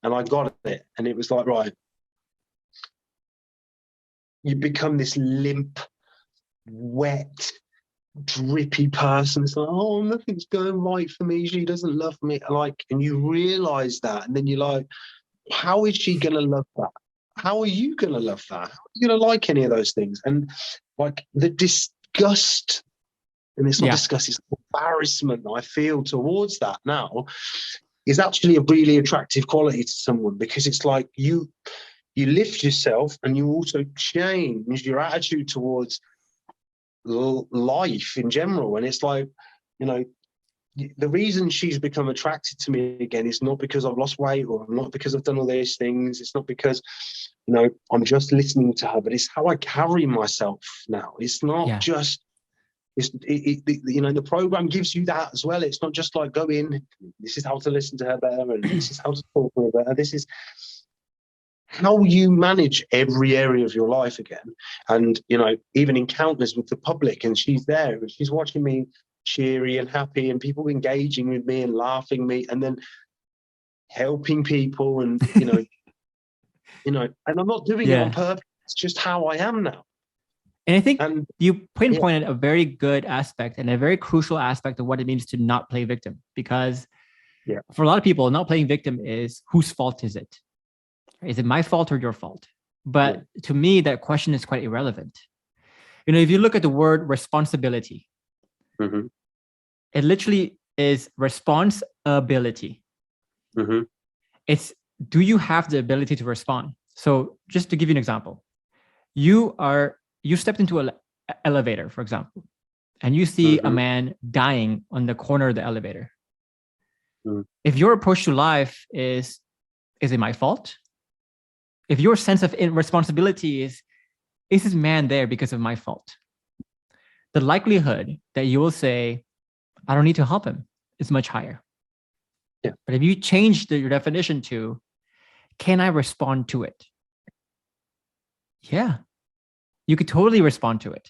and I got it. And it was like, right, you become this limp, wet, drippy person. It's like, oh, nothing's going right for me. She doesn't love me. Like, and you realize that. And then you're like, how is she going to love that? How are you going to love that? How are you going to like any of those things? And like the disgust, and it's not disgust, it's embarrassment that I feel towards that now is actually a really attractive quality to someone, because it's like you lift yourself and you also change your attitude towards life in general. And it's like, you know, the reason she's become attracted to me again is not because I've lost weight or not because I've done all these things. It's not because, you know, I'm just listening to her, but it's how I carry myself now. It's not just, you know, the program gives you that as well. It's not just like go in, this is how to listen to her better and this is how to talk to her better. This is how you manage every area of your life again. And, you know, even encounters with the public, and she's there and she's watching me cheery and happy and people engaging with me and laughing me and then helping people and, you know, and I'm not doing it on purpose. It's just how I am now. And I think you pinpointed a very good aspect and a very crucial aspect of what it means to not play victim, because for a lot of people, not playing victim is whose fault is it? Is it my fault or your fault? But to me, that question is quite irrelevant. You know, if you look at the word responsibility, it literally is responsibility. It's, do you have the ability to respond? So just to give you an example, you stepped into an elevator, for example, and you see a man dying on the corner of the elevator. If your approach to life is it my fault? If your sense of responsibility is this man there because of my fault? The likelihood that you will say, I don't need to help him, is much higher. But if you change your definition to, can I respond to it? Yeah, you could totally respond to it.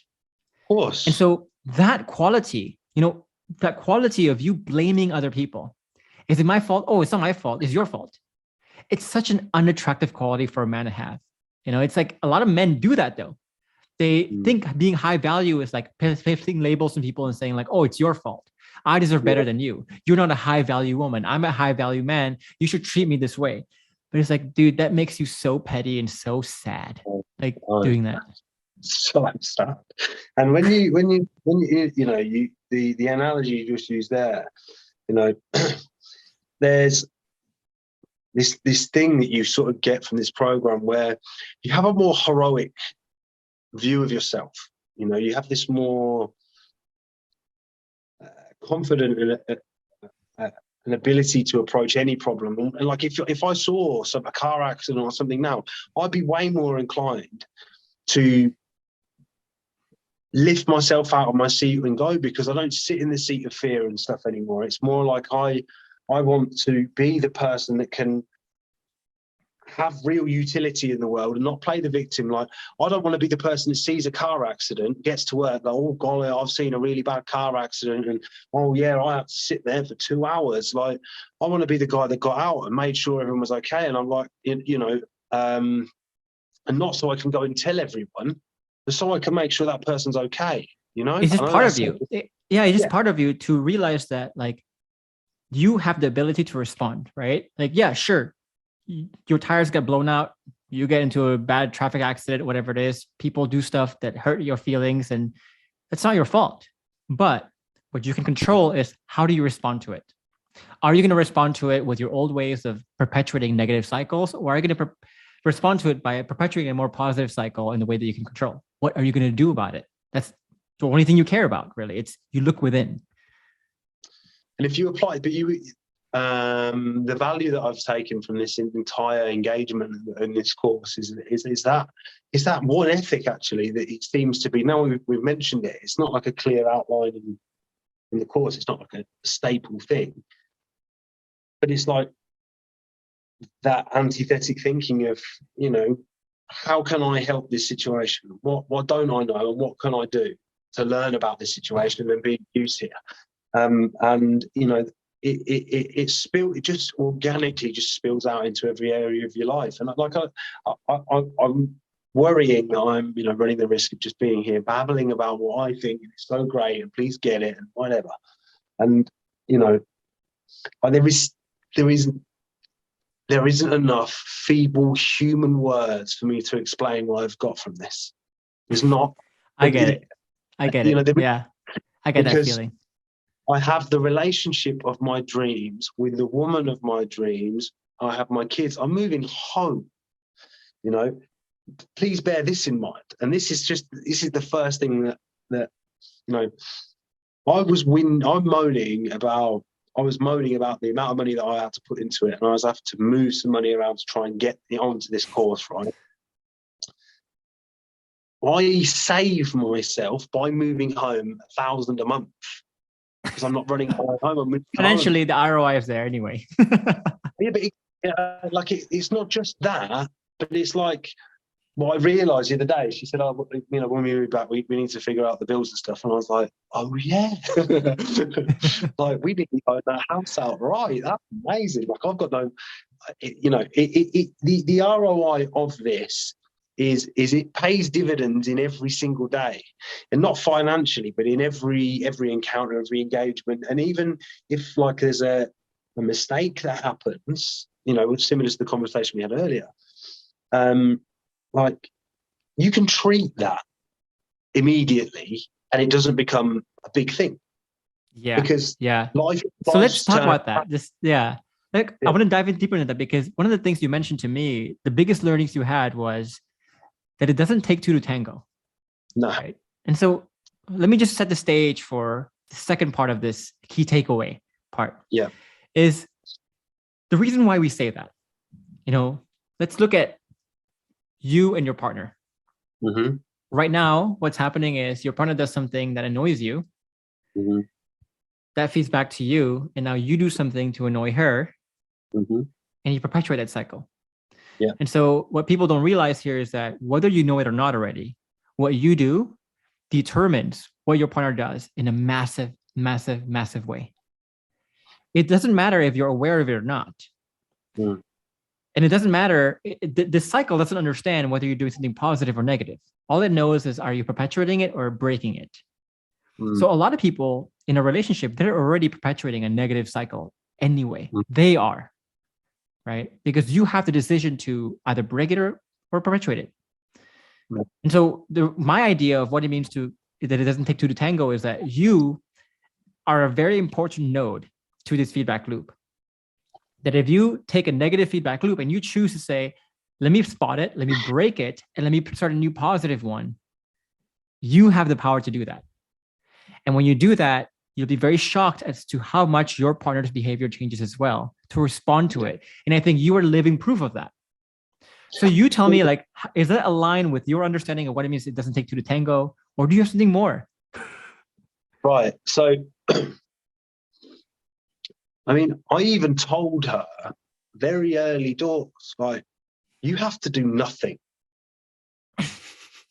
Of course. And so that quality, you know, that quality of you blaming other people, is it my fault? Oh, it's not my fault. It's your fault. It's such an unattractive quality for a man to have. You know, it's like a lot of men do that though. They think being high value is like putting labels on people and saying like, oh, it's your fault. I deserve better than you. You're not a high value woman. I'm a high value man. You should treat me this way. But it's like, dude, that makes you so petty and so sad. Like doing that. So sad. And when you you know, the analogy you just used there, you know, there's this thing that you sort of get from this program where you have a more heroic view of yourself. You know, you have this more confident an ability to approach any problem. And like if I saw a car accident or something now, I'd be way more inclined to lift myself out of my seat and go, because I don't sit in the seat of fear and stuff anymore. It's more like I want to be the person that can have real utility in the world and not play the victim. Like, I don't want to be the person that sees a car accident, gets to work, like, oh golly, I've seen a really bad car accident, and oh yeah, I had to sit there for 2 hours. Like, I want to be the guy that got out and made sure everyone was okay. And I'm like, and not so I can go and tell everyone, but so I can make sure that person's okay. It's just part of you. It's just part of you to realize that, like, you have the ability to respond, right? Like, yeah, sure, your tires get blown out, you get into a bad traffic accident, whatever it is, people do stuff that hurt your feelings, and it's not your fault. But what you can control is, how do you respond to it? Are you going to respond to it with your old ways of perpetuating negative cycles, or are you going to respond to it by perpetuating a more positive cycle in the way that you can control? What are you going to do about it? That's the only thing you care about, really. It's, you look within. And if you apply, but the value that I've taken from this entire engagement in this course is that one ethic, actually, that it seems to be. Now we've mentioned it, it's not like a clear outline in the course. It's not like a staple thing, but it's like that antithetic thinking of, how can I help this situation? What don't I know, and what can I do to learn about this situation and be used here? It just organically just spills out into every area of your life. And I'm worrying that I'm, running the risk of just being here babbling about what I think is so great and please get it and whatever. And, there isn't enough feeble human words for me to explain what I've got from this. There's not. I get it. I get it. Yeah. I get that feeling. I have the relationship of my dreams with the woman of my dreams. I have my kids. I'm moving home. Please bear this in mind. And this is the first thing that I was moaning about the amount of money that I had to put into it, and I was having to move some money around to try and get it onto this course, right? I save myself by moving home $1,000 a month. Because I'm not running home. Financially, the ROI is there anyway. Yeah, but it's not just that, but it's like what I realised the other day. She said, "Oh, when we move back, we need to figure out the bills and stuff." And I was like, "Oh yeah, like we need to own that house outright. That's amazing. Like I've got no, the ROI of this." Is it pays dividends in every single day, and not financially, but in every encounter, every engagement. And even if like there's a mistake that happens, similar to the conversation we had earlier, like you can treat that immediately and it doesn't become a big thing. Yeah. Because life. So let's talk about that. I want to dive in deeper into that, because one of the things you mentioned to me, the biggest learnings you had was that it doesn't take two to tango. No. Right? And so let me just set the stage for the second part of this key takeaway part. Yeah. Is the reason why we say that. Let's look at you and your partner. Mm-hmm. Right now, what's happening is your partner does something that annoys you. Mm-hmm. That feeds back to you. And now you do something to annoy her. Mm-hmm. And you perpetuate that cycle. Yeah. And so what people don't realize here is that whether you know it or not already, what you do determines what your partner does in a massive, massive, massive way. It doesn't matter if you're aware of it or not. Mm. And it doesn't matter. This cycle doesn't understand whether you're doing something positive or negative. All it knows is, are you perpetuating it or breaking it? Mm. So a lot of people in a relationship, they're already perpetuating a negative cycle anyway. Mm. They are. Right? Because you have the decision to either break it or perpetuate it. Right. And so my idea of what it means that it doesn't take two to tango is that you are a very important node to this feedback loop. That if you take a negative feedback loop and you choose to say, let me spot it, let me break it, and let me start a new positive one, you have the power to do that. And when you do that, you'll be very shocked as to how much your partner's behavior changes as well to respond to it. And I think you are living proof of that. So you tell me, like, is that aligned with your understanding of what it means it doesn't take two to tango, or do you have something more? Right. So, I mean, I even told her very early doors, like, You have to do nothing.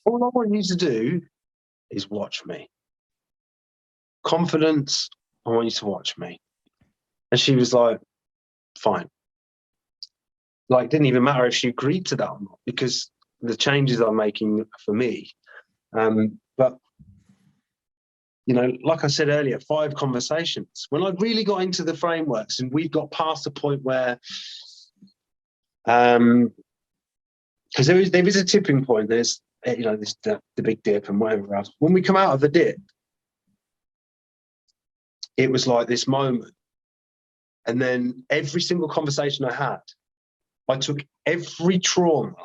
All I want you to do is watch me. Confidence, I want you to watch me. And she was like, fine. Like, didn't even matter if she agreed to that or not, because the changes I'm making for me. But, you know, like I said earlier, 5 conversations. When I really got into the frameworks and we got past the point where, because there is a tipping point. There's, you know, this the big dip and whatever else. When we come out of the dip, it was like this moment. And then every single conversation I had, I took every trauma,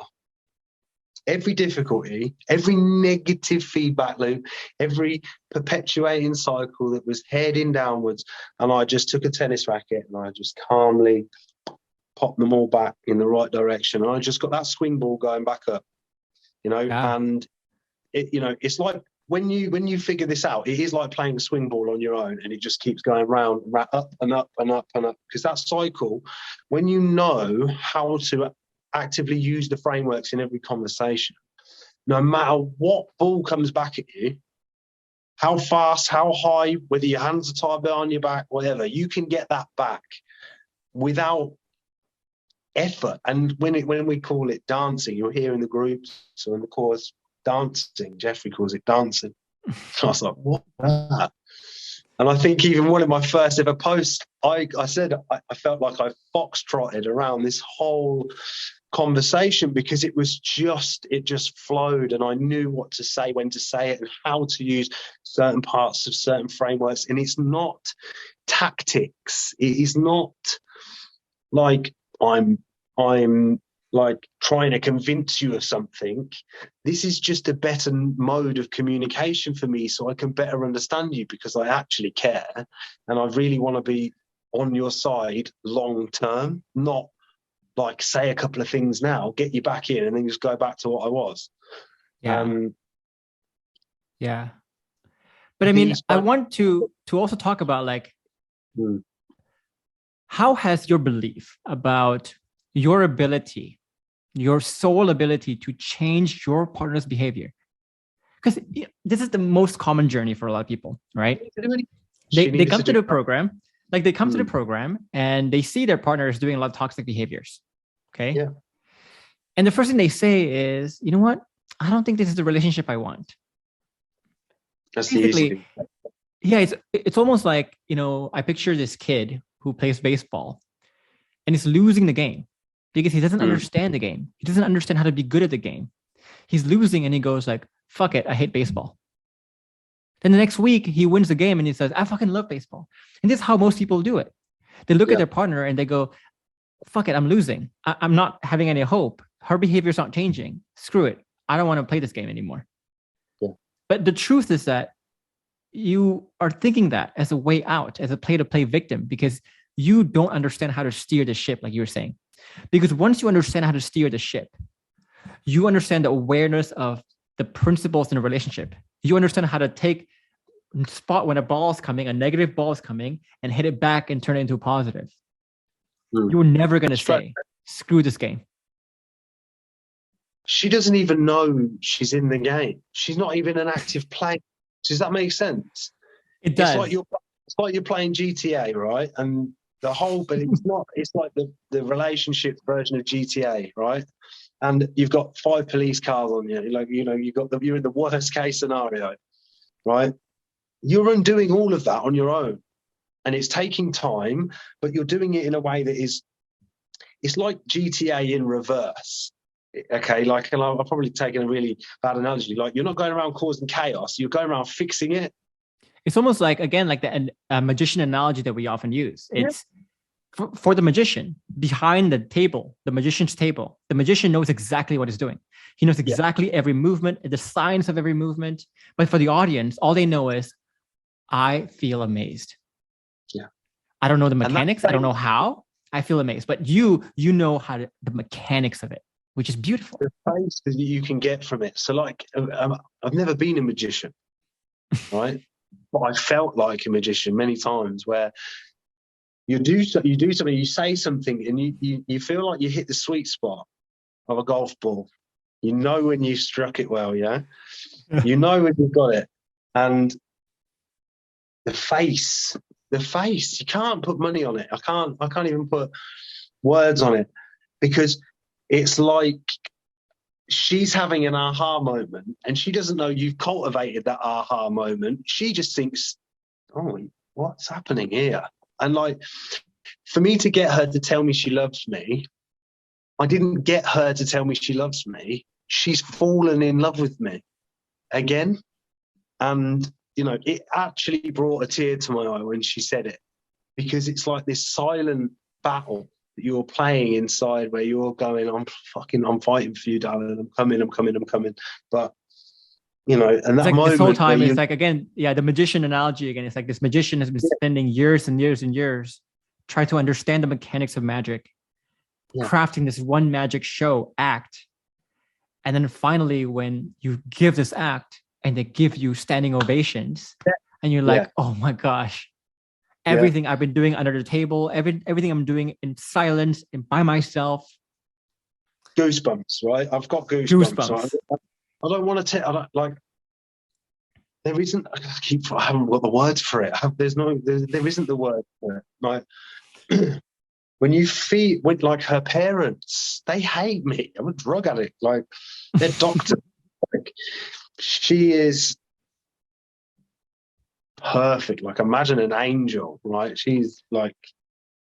every difficulty, every negative feedback loop, every perpetuating cycle that was heading downwards, and I just took a tennis racket and I just calmly popped them all back in the right direction. And I just got that swing ball going back up, you know, and it, you know, it's like when you figure this out, it is like playing a swing ball on your own, and it just keeps going round, up and up and up and up. Because that cycle, when you know how to actively use the frameworks in every conversation, no matter what ball comes back at you, how fast, how high, whether your hands are tied behind your back, whatever, you can get that back without effort. And when we call it dancing, you'll hear in the groups, so in the course, dancing, Geoffrey calls it dancing. So I was like, what? And I think even one of my first ever posts, I said I felt like I foxtrotted around this whole conversation, because it just flowed, and I knew what to say, when to say it, and how to use certain parts of certain frameworks. And it's not tactics. It is not like I'm like trying to convince you of something. This is just a better mode of communication for me, so I can better understand you, because I actually care and I really want to be on your side long term, not like say a couple of things now, get you back in, and then just go back to what I was. Yeah. But I mean, I want to also talk about like, how has your belief about your ability, your sole ability to change your partner's behavior, because this is the most common journey for a lot of people, right? They come to the program, like they come to the program and they see their partner is doing a lot of toxic behaviors. Okay. Yeah. And the first thing they say is, you know what? I don't think this is the relationship I want. That's basically, yeah, it's almost like, you know, I picture this kid who plays baseball and is losing the game because he doesn't understand the game. He doesn't understand how to be good at the game. He's losing and he goes like, fuck it, I hate baseball. Then the next week he wins the game and he says, I fucking love baseball. And this is how most people do it. They look at their partner and they go, fuck it, I'm losing. I'm not having any hope. Her behavior's not changing. Screw it. I don't want to play this game anymore. Yeah. But the truth is that you are thinking that as a way out, as a play-to-play victim, because you don't understand how to steer the ship, like you were saying. Because once you understand how to steer the ship, you understand the awareness of the principles in a relationship. You understand how to spot when a ball is coming, a negative ball is coming, and hit it back and turn it into a positive. You're never going to say, screw this game. She doesn't even know she's in the game. She's not even an active player. Does that make sense? It does. It's like you're playing GTA, right? And the whole, but it's not. It's like the relationship version of GTA, right? And you've got 5 police cars on you. Like, you know, you're in the worst case scenario, right? You're undoing all of that on your own, and it's taking time, but you're doing it in a way that is. It's like GTA in reverse. Okay, like, and I've probably taken a really bad analogy. Like, you're not going around causing chaos; you're going around fixing it. It's almost like, again, like the magician analogy that we often use. It's for the magician behind the table, the magician's table. The magician knows exactly what he's doing. He knows exactly every movement, the science of every movement. But for the audience, all they know is, I feel amazed. Yeah, I don't know the mechanics. I don't know how. I feel amazed. But you know the mechanics of it, which is beautiful. The taste that you can get from it. So, like, I've never been a magician, right? But I felt like a magician many times, where you do something, you say something, and you feel like you hit the sweet spot of a golf ball. You know when you struck it well, yeah? You know when you've got it. And the face, you can't put money on it. I can't even put words on it, because it's like she's having an aha moment, and she doesn't know you've cultivated that aha moment. She just thinks, oh, what's happening here? And like, for me to get her to tell me she loves me, I didn't get her to tell me she loves me. She's fallen in love with me again. And, you know, it actually brought a tear to my eye when she said it, because it's like this silent battle that you're playing inside, where you're going, I'm fighting for you, darling. I'm coming. But, you know, and that like moment, this whole time, it's like, again, the magician analogy again. It's like this magician has been spending years and years and years trying to understand the mechanics of magic, crafting this one magic show act. And then finally, when you give this act and they give you standing ovations, and you're like, oh my gosh, everything I've been doing under the table, everything I'm doing in silence and by myself. Goosebumps, right? I've got goosebumps. I don't want to tell, there isn't, I haven't got the words for it. There isn't the word for it. Like, when you feel, like her parents, they hate me. I'm a drug addict. Like, they're doctors. Like, she is perfect. Like, imagine an angel, right? She's like,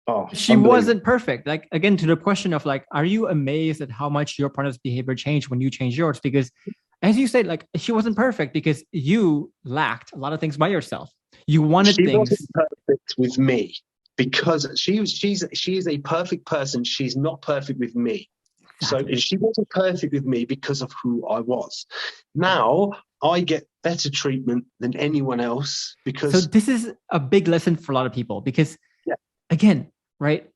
oh, she wasn't perfect. Like, again, to the question of like, are you amazed at how much your partner's behavior changed when you changed yours? Because as you said, like, she wasn't perfect because you lacked a lot of things by yourself. You wanted things. She wasn't perfect with me, because she is a perfect person. She's not perfect with me. Exactly. So she wasn't perfect with me because of who I was. Now I get better treatment than anyone else, because. So this is a big lesson for a lot of people, because again, right?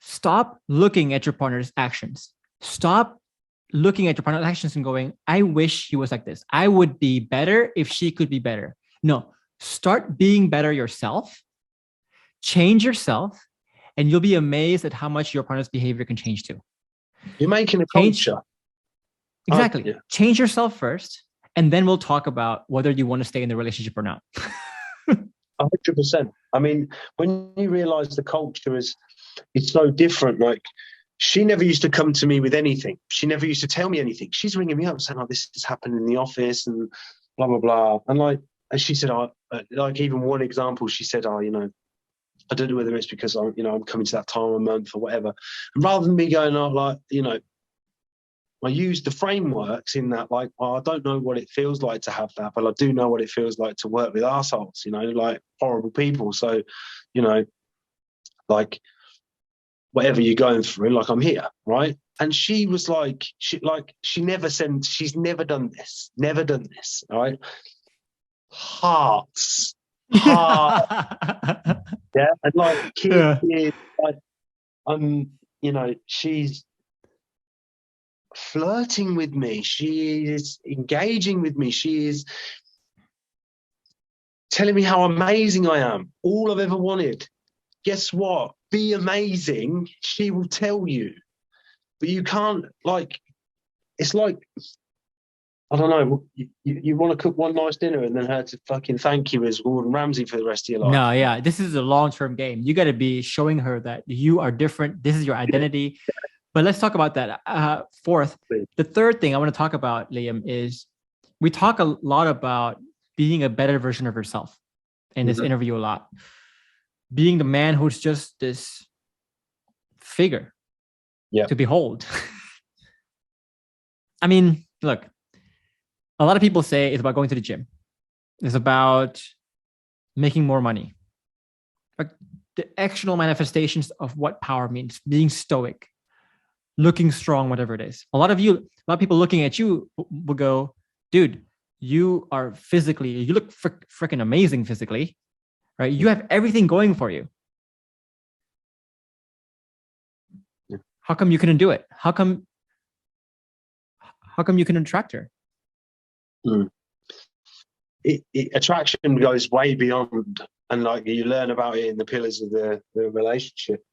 Stop looking at your partner's actions. Stop looking at your partner's actions and going, I wish he was like this. I would be better if she could be better. No, start being better yourself. Change yourself, and you'll be amazed at how much your partner's behavior can change too. You're making a culture. Exactly. Change yourself first, and then we'll talk about whether you want to stay in the relationship or not. 100%. I mean, when you realize the culture is so different, like, she never used to come to me with anything. She never used to tell me anything. She's ringing me up saying, oh, this has happened in the office and blah, blah, blah. And like, as she said, like, even one example, she said, oh, you know, I don't know whether it's because I'm coming to that time of month or whatever. And rather than me going, oh, like, you know, I use the frameworks in that, like, well, I don't know what it feels like to have that, but I do know what it feels like to work with arseholes, you know, like horrible people. So, you know, like, whatever you're going through, like, I'm here, right? And she was like, she never said, she's never done this, right? Hearts. Yeah, and like, kids, like, you know, she's flirting with me, she is engaging with me, she is telling me how amazing I am, all I've ever wanted. Guess what? Be amazing. She will tell you, but you can't, like, it's like, I don't know, you want to cook one nice dinner and then her to fucking thank you as Gordon Ramsay for the rest of your life. No, yeah, this is a long-term game. You got to be showing her that you are different. This is your identity. But let's talk about that. Fourth, the third thing I want to talk about, Liam, is we talk a lot about being a better version of yourself in this interview a lot. Being the man who's just this figure to behold. I mean, look, a lot of people say it's about going to the gym. It's about making more money. Like the external manifestations of what power means, being stoic, looking strong, whatever it is. A lot of people looking at you will go, dude, you are physically, you look freaking amazing physically, right? You have everything going for you. How come you couldn't do it? How come you couldn't attract her? Attraction goes way beyond, and like, you learn about it in the pillars of the relationship.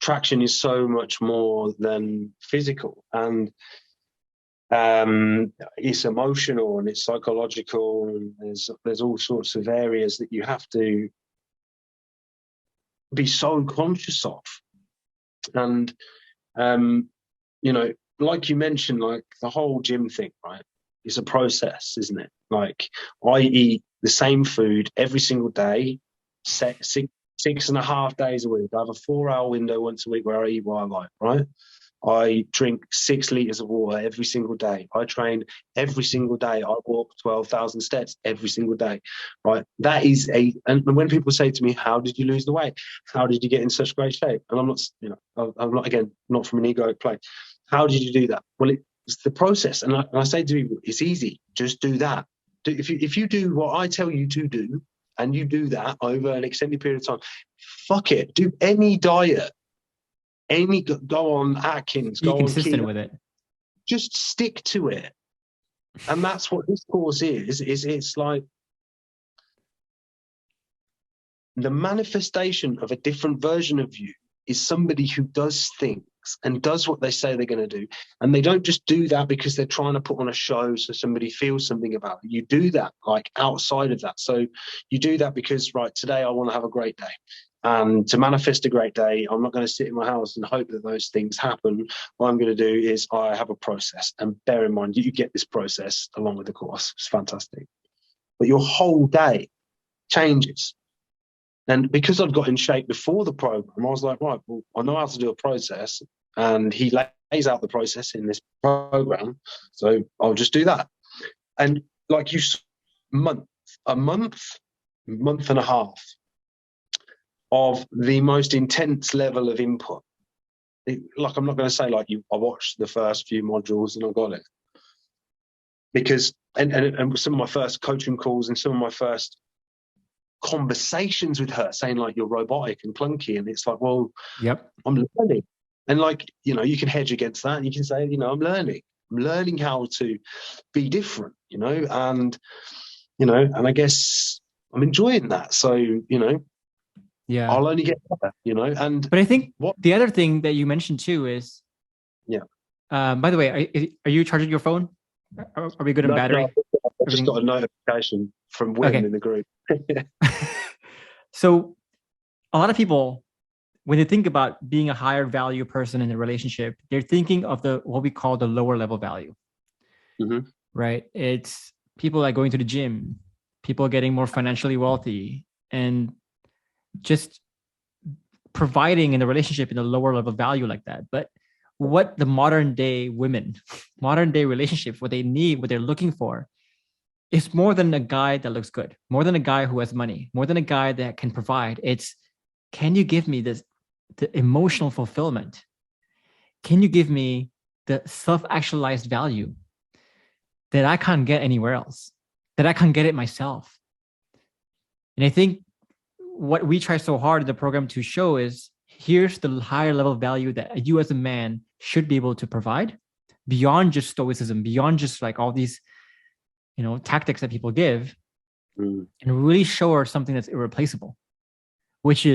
traction is so much more than physical, and it's emotional and it's psychological, and there's all sorts of areas that you have to be so conscious of. And like you mentioned, like the whole gym thing, right? It's a process, isn't it? Like, I eat the same food every single day, 6.5 days a week. I have a 4-hour window once a week where I eat what I like, right? I drink 6 liters of water every single day. I train every single day. I walk 12,000 steps every single day, right? That is and when people say to me, how did you lose the weight? How did you get in such great shape? And I'm not, I'm not, again, not from an egoic place. How did you do that? Well, it's the process. And I say to people, it's easy. Just do that. If you do what I tell you to do, and you do that over an extended period of time, fuck it. Do any diet. Go on Atkins, Be go on consistent keto. with it. Just stick to it. And that's what this course is it's like the manifestation of a different version of you is somebody who does things and does what they say they're going to do. And they don't just do that because they're trying to put on a show so somebody feels something about it. You do that like outside of that. So you do that because, right, today I want to have a great day. And to manifest a great day, I'm not going to sit in my house and hope that those things happen. What I'm going to do is I have a process. And bear in mind, you get this process along with the course. It's fantastic. But your whole day changes. And because I'd got in shape before the program, I was like, right, well, I know how to do a process. And he lays out the process in this program. So I'll just do that. And like a month and a half of the most intense level of input. Like, I'm not going to say like I watched the first few modules and I got it, because and some of my first coaching calls and some of my first conversations with her saying like, you're robotic and clunky, and it's like, well, yep, I'm learning. And like, you can hedge against that. You can say, I'm learning how to be different, and I guess I'm enjoying that. So yeah, I'll only get better, and but I think the other thing that you mentioned too is, by the way, are you charging your phone? Are we good on battery? I just got a notification from Wim in the group. So a lot of people, when they think about being a higher value person in a relationship, they're thinking of what we call the lower level value, right? It's people like going to the gym, people getting more financially wealthy, and just providing in the relationship in a lower level value like that. But what the modern day women, modern day relationships, what they need, what they're looking for, is more than a guy that looks good, more than a guy who has money, more than a guy that can provide. It's, can you give me the emotional fulfillment? Can you give me the self-actualized value that I can't get anywhere else, that I can't get it myself? And I think what we try so hard in the program to show is, here's the higher level value that you as a man should be able to provide beyond just stoicism, beyond just like all these, tactics that people give, and really show her something that's irreplaceable, which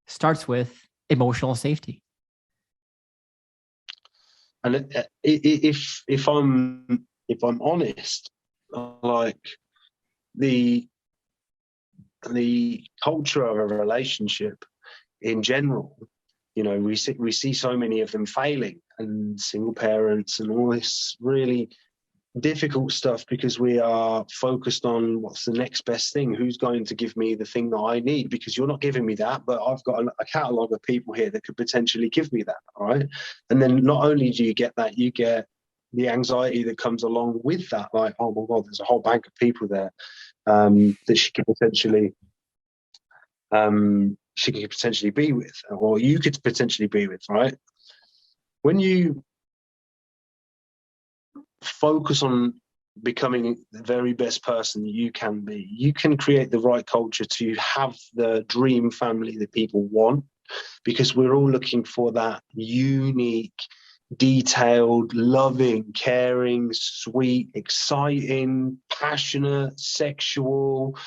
starts with emotional safety. And if I'm honest, like the culture of a relationship in general, we see so many of them failing, and single parents and all this really difficult stuff, because we are focused on what's the next best thing, who's going to give me the thing that I need, because you're not giving me that, but I've got a catalogue of people here that could potentially give me that, right? And then not only do you get that, you get the anxiety that comes along with that, like, oh my God, there's a whole bank of people there that she could potentially be with, or you could potentially be with, right? When you focus on becoming the very best person you can be, you can create the right culture to have the dream family that people want, because we're all looking for that unique, detailed, loving, caring, sweet, exciting, passionate, sexual,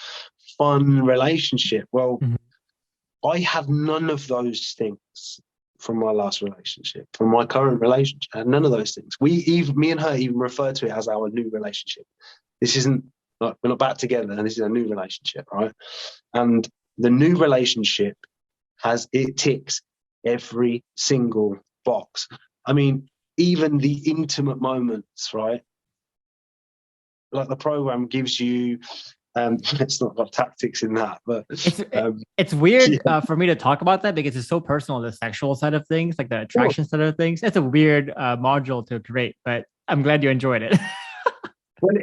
fun relationship. Well, I have none of those things from my last relationship, from my current relationship. And none of those things. Me and her even refer to it as our new relationship. This isn't like we're not back together, and this is a new relationship, right? And the new relationship ticks every single box. I mean, even the intimate moments, right? Like the program gives you, it's not got tactics in that, but it's weird for me to talk about that because it's so personal, the sexual side of things, like the attraction side of things. It's a weird module to create, but I'm glad you enjoyed it. Well,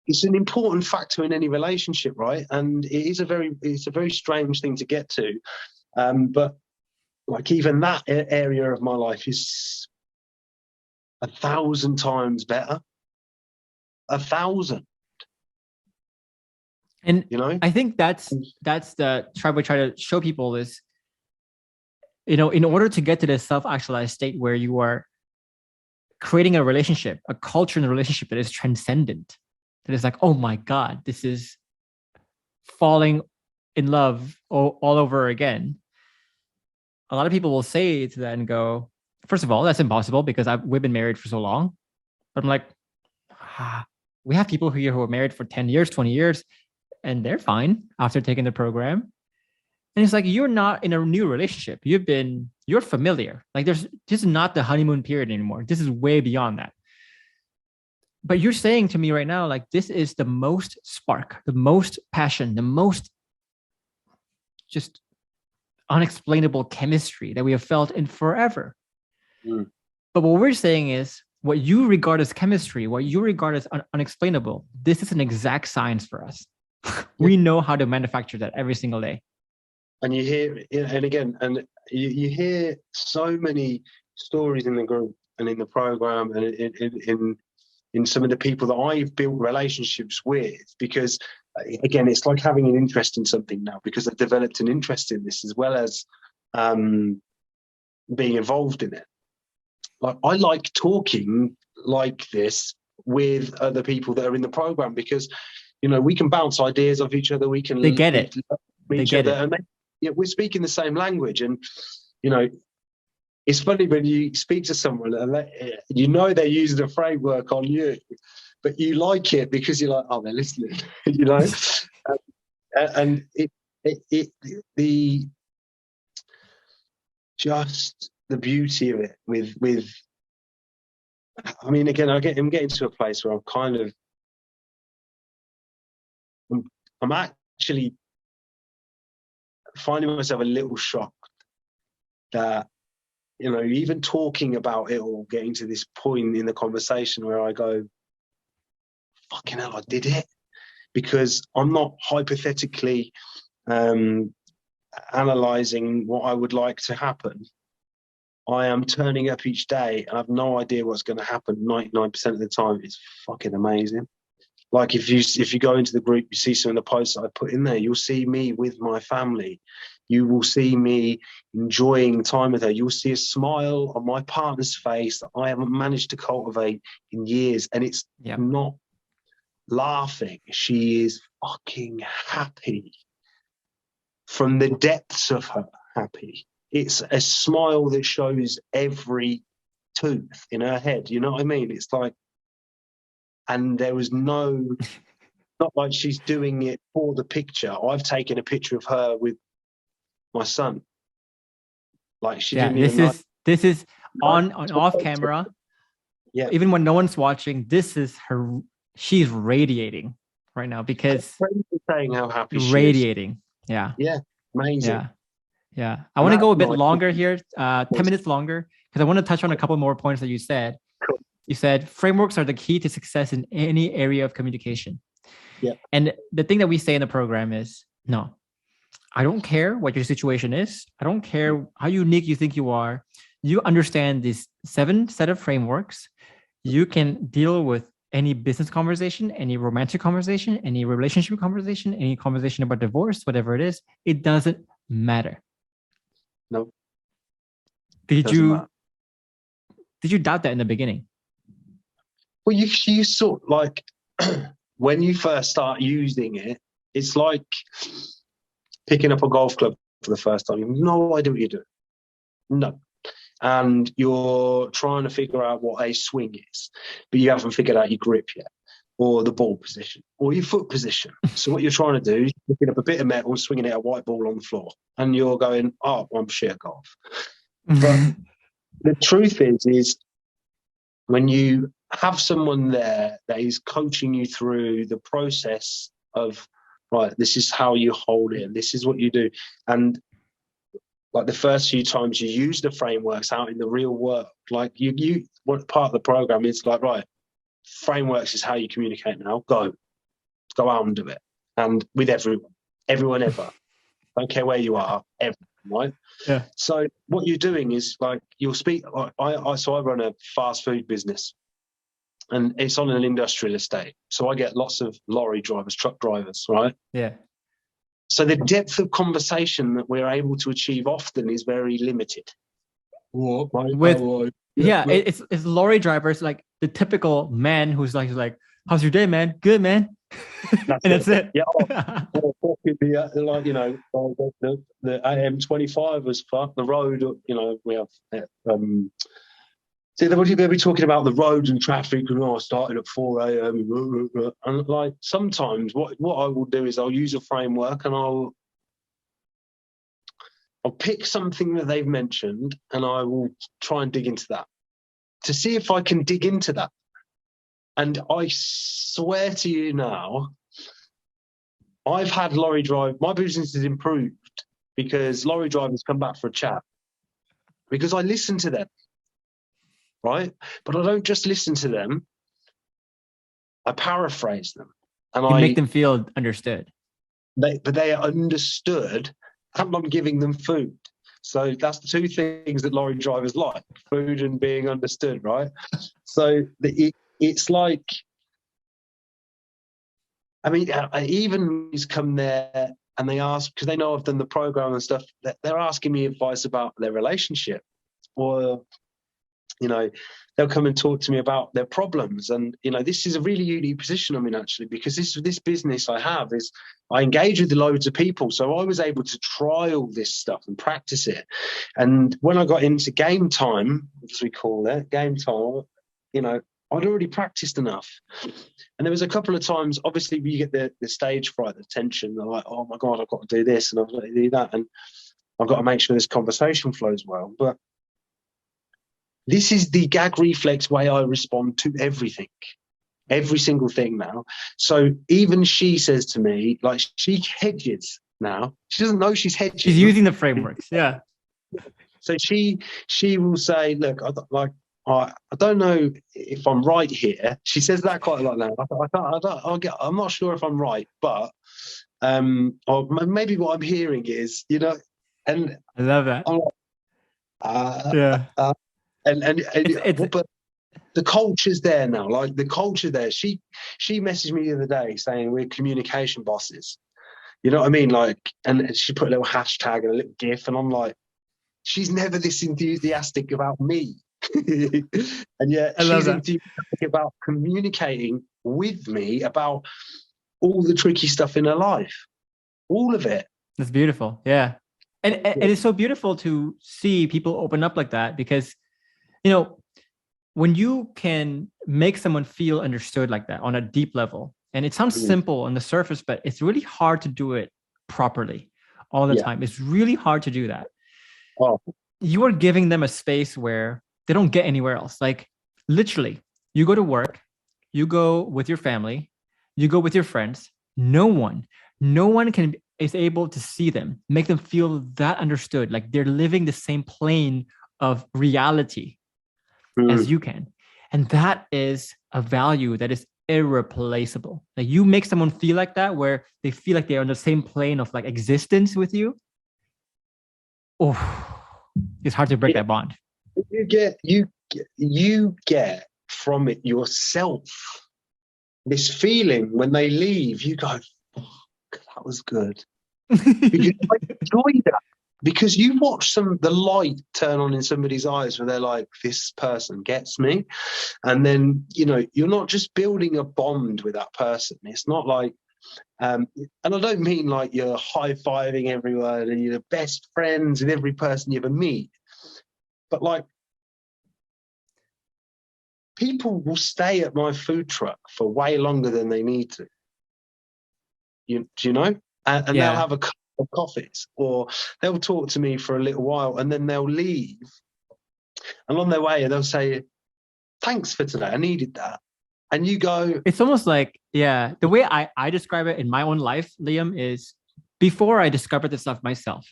it's an important factor in any relationship, right? And it's a very strange thing to get to, but like even that area of my life is 1,000 times better. 1,000. And you know, I think that's the we try to show people is, in order to get to the self-actualized state where you are creating a relationship, a culture in a relationship that is transcendent, that is like, oh my God, this is falling in love all over again. A lot of people will say to that and go, first of all, that's impossible because we've been married for so long. But I'm like, we have people here who are married for 10 years, 20 years, and they're fine after taking the program. And it's like, you're not in a new relationship. You're familiar. Like this is not the honeymoon period anymore. This is way beyond that. But you're saying to me right now, like, this is the most spark, the most passion, the most just unexplainable chemistry that we have felt in forever. Mm. But what we're saying is, what you regard as chemistry, what you regard as unexplainable, this is an exact science for us. We know how to manufacture that every single day. And you hear so many stories in the group and in the program and in some of the people that I've built relationships with, because again, it's like having an interest in something now because I've developed an interest in this as well as being involved in it. Like, I like talking like this with other people that are in the program because, we can bounce ideas off each other. We can they get it. Each they get other, it. And we're speaking the same language. And it's funny when you speak to someone and they're using a framework on you, but you like it because you're like, oh, they're listening, and the beauty of it with I mean, again, I'm getting to a place where I'm actually finding myself a little shocked that, even talking about it or getting to this point in the conversation where I go, fucking hell, I did it. Because I'm not hypothetically analysing what I would like to happen. I am turning up each day and I have no idea what's going to happen 99% of the time. It's fucking amazing. Like if you go into the group, you see some of the posts I put in there, you'll see me with my family. You will see me enjoying time with her. You'll see a smile on my partner's face that I haven't managed to cultivate in years. And it's not laughing. She is fucking happy from the depths of her happy. It's a smile that shows every tooth in her head. You know what I mean? It's like, and there was not like she's doing it for the picture. I've taken a picture of her with my son. Like she didn't even know. This is on off camera. Yeah. Even when no one's watching, this is her. She's radiating right now because saying how happy she radiating. Is. Yeah. Yeah. Amazing. Yeah. I want to go a bit longer here, 10 minutes longer, because I want to touch on a couple more points that you said. Cool. You said frameworks are the key to success in any area of communication. Yeah. And the thing that we say in the program is, no, I don't care what your situation is. I don't care how unique you think you are. You understand these 7 set of frameworks. You can deal with any business conversation, any romantic conversation, any relationship conversation, any conversation about divorce, whatever it is. It doesn't matter. No. Did you doubt that in the beginning? Well, you sort of like when you first start using it, it's like picking up a golf club for the first time. You have no idea what you're doing. No. And you're trying to figure out what a swing is, but you haven't figured out your grip yet, or the ball position, or your foot position. So what you're trying to do is picking up a bit of metal and swinging it at a white ball on the floor, and you're going, "Oh, I'm shit at golf." But the truth is when you have someone there that is coaching you through the process of, right, this is how you hold it, and this is what you do, and like the first few times you use the frameworks out in the real world, like you what part of the program is like, right, frameworks is how you communicate now. Go out and do it. And with everyone ever. Don't care where you are, everyone, right? Yeah. So what you're doing is like you'll speak. Like I run a fast food business, and it's on an industrial estate. So I get lots of lorry drivers, truck drivers, right? Yeah. So the depth of conversation that we're able to achieve often is very limited. It's lorry drivers, like the typical man who's like, how's your day, man? Good, man. That's it. Yeah. Like, you know, the AM25 was fucked. The road, you know, we have. See, they'll be talking about the roads and traffic, and I started at 4 a.m. And like sometimes, what I will do is I'll use a framework and I'll pick something that they've mentioned and I will try and dig into that to see if I can dig into that. And I swear to you now, I've had lorry drive. My business has improved because lorry drivers come back for a chat because I listen to them, right? But I don't just listen to them. I paraphrase them, and You make them feel understood. But they are understood, and I'm giving them food. So that's the two things that lorry drivers like: food and being understood, right? So it's like, I mean, even who's come there and they ask, because they know I've done the program and stuff, they're asking me advice about their relationship, or, you know, they'll come and talk to me about their problems. And, you know, this is a really unique position I'm in, actually, because this business I have is I engage with loads of people. So I was able to try all this stuff and practice it. And when I got into game time, as we call it, game time, you know, I'd already practiced enough. And there was a couple of times, obviously, you get the stage fright, the tension. They're like, oh my God, I've got to do this and I've got to do that. And I've got to make sure this conversation flows well. But this is the gag reflex way I respond to everything, every single thing now. So even she says to me, like, she hedges now. She doesn't know she's hedging. She's using the frameworks. Yeah. So she will say, look, I don't know if I'm right here. She says that quite a lot now. I'm not sure if I'm right, but or maybe what I'm hearing is, you know, and I love that. But the culture's there now. Like the culture there. She messaged me the other day saying we're communication bosses. You know what I mean? Like, and she put a little hashtag and a little GIF, and I'm like, she's never this enthusiastic about me. And yet she's enthusiastic about communicating with me about all the tricky stuff in her life, all of it. That's beautiful. Yeah. And it's so beautiful to see people open up like that, because, you know, when you can make someone feel understood like that on a deep level, and it sounds simple on the surface, but it's really hard to do it properly all the time. It's really hard to do that. Oh. You are giving them a space where they don't get anywhere else. Like literally, you go to work, you go with your family, you go with your friends. No one is able to see them, make them feel that understood. Like they're living the same plane of reality as you can. And that is a value that is irreplaceable. Like you make someone feel like that, where they feel like they're on the same plane of like existence with you. Oh, it's hard to break that bond. You get from it yourself this feeling when they leave. You go, oh, that was good. Because I enjoy that. Because you watch the light turn on in somebody's eyes where they're like, this person gets me. And then, you know, you're not just building a bond with that person. It's not like, and I don't mean like you're high-fiving everyone and you're the best friends with every person you ever meet. But like, people will stay at my food truck for way longer than they need to. Do you know? And they'll have a cup of coffees, or they'll talk to me for a little while, and then they'll leave. And on their way, they'll say, "Thanks for today. I needed that." And you go, it's almost like, the way I describe it in my own life, Liam, is before I discovered this stuff myself.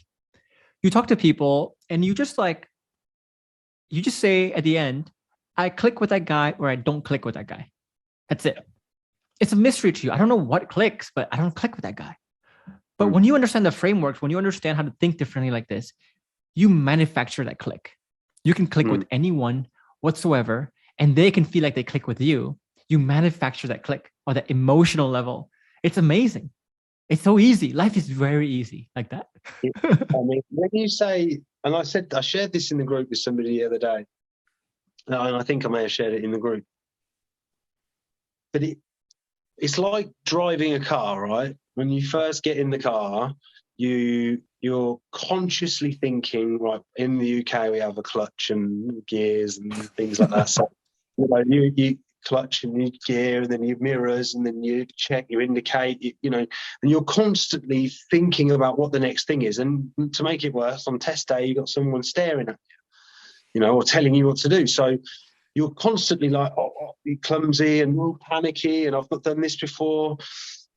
You talk to people and you just say at the end, I click with that guy or I don't click with that guy. That's it. It's a mystery to you. I don't know what clicks, but I don't click with that guy. But when you understand the frameworks, when you understand how to think differently like this, you manufacture that click. You can click with anyone whatsoever, and they can feel like they click with you. You manufacture that click on that emotional level. It's amazing. It's so easy. Life is very easy like that. I mean, when you say, and I shared this in the group with somebody the other day, and I think I may have shared it in the group, but it's like driving a car, right? When you first get in the car, you're consciously thinking, right, in the UK we have a clutch and gears and things like that. So you clutch and you gear, and then you mirrors, and then you check, you indicate, and you're constantly thinking about what the next thing is. And to make it worse, on test day, you've got someone staring at you, or telling you what to do. So you're constantly like, you're clumsy and panicky, and I've not done this before.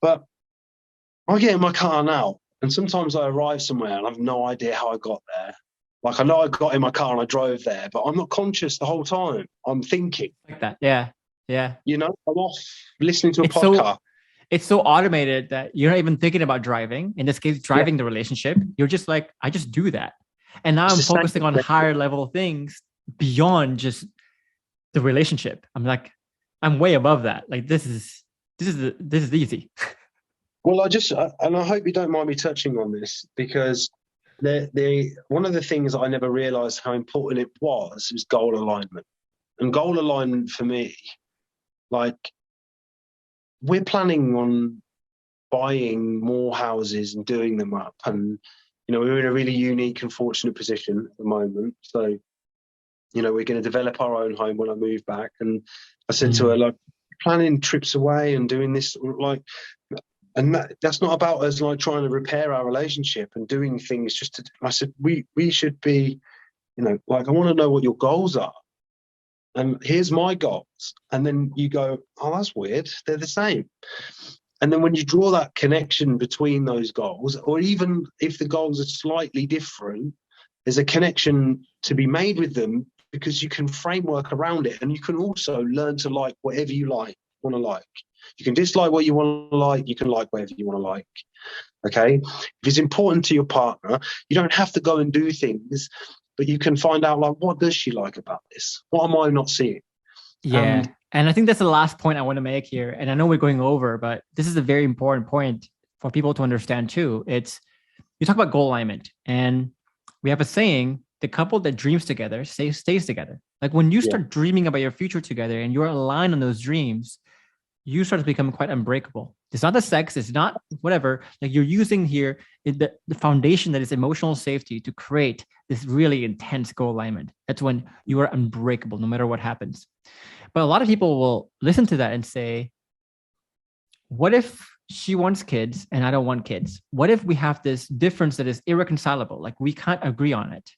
But I get in my car now, and sometimes I arrive somewhere and I've no idea how I got there. Like, I know I got in my car and I drove there, but I'm not conscious the whole time. I'm thinking. Like that, yeah. I'm off listening to a podcast. It's so automated that you're not even thinking about driving. In this case, driving the relationship. You're just like, I just do that. And now I'm focusing on higher level things beyond just the relationship. I'm like, I'm way above that. Like, this is easy. Well, and I hope you don't mind me touching on this, because one of the things that I never realized how important it was goal alignment. And goal alignment for me, like, we're planning on buying more houses and doing them up. And, we're in a really unique and fortunate position at the moment. So, we're going to develop our own home when I move back. And I said to her, like, planning trips away and doing this, like, and that's not about us like trying to repair our relationship and doing things I said, we should be, like, I want to know what your goals are. And here's my goals. And then you go, oh, that's weird. They're the same. And then when you draw that connection between those goals, or even if the goals are slightly different, there's a connection to be made with them, because you can framework around it. And you can also learn to like whatever you want to like. You can dislike what you want to like. You can like whatever you want to like. Okay? If it's important to your partner, you don't have to go and do things, but you can find out, like, what does she like about this? What am I not seeing? Yeah. And I think that's the last point I want to make here. And I know we're going over, but this is a very important point for people to understand too. It's, you talk about goal alignment, and we have a saying, the couple that dreams together stays together. Like, when you start dreaming about your future together and you're aligned on those dreams, you start to become quite unbreakable. It's not the sex, it's not whatever. Like, you're using here the foundation that is emotional safety to create this really intense goal alignment. That's when you are unbreakable, no matter what happens. But a lot of people will listen to that and say, what if she wants kids and I don't want kids? What if we have this difference that is irreconcilable? Like, we can't agree on it.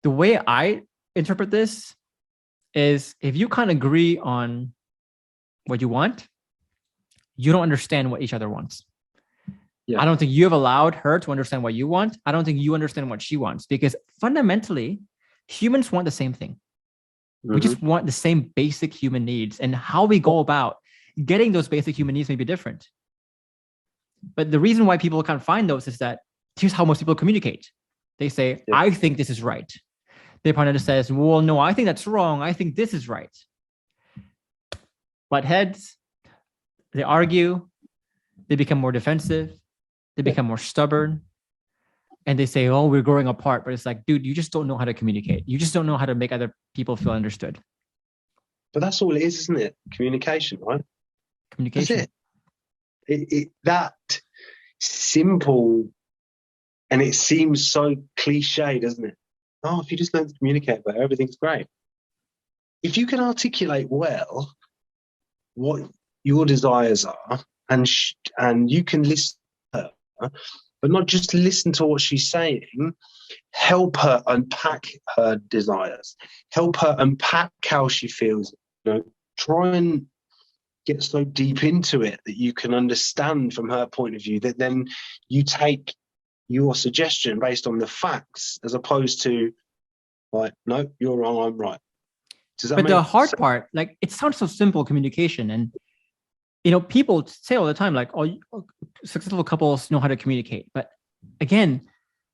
The way I interpret this is, if you can't agree on what you want, you don't understand what each other wants. I don't think you have allowed her to understand what you want. I don't think you understand what she wants, because fundamentally, humans want the same thing. We just want the same basic human needs, and how we go about getting those basic human needs may be different. But the reason why people can't find those is that here's how most people communicate. They say, I think this is right. Their partner says, well, no, I think that's wrong. I think this is right. Butt heads, they argue, they become more defensive, they become more stubborn, and they say, oh, we're growing apart. But it's like, dude, you just don't know how to communicate. You just don't know how to make other people feel understood. But that's all it is, isn't it? Communication, right? Communication. That's it. That simple, and it seems so cliche, doesn't it? Oh, if you just learn to communicate better, everything's great. If you can articulate well what your desires are, and you can listen to her, but not just listen to what she's saying, help her unpack her desires, help her unpack how she feels. Try and get so deep into it that you can understand from her point of view, that then you take your suggestion based on the facts, as opposed to like, no, you're wrong, I'm right. Does that But make the hard sense? part, like, it sounds so simple, communication. And, people say all the time, like, oh, successful couples know how to communicate. But again,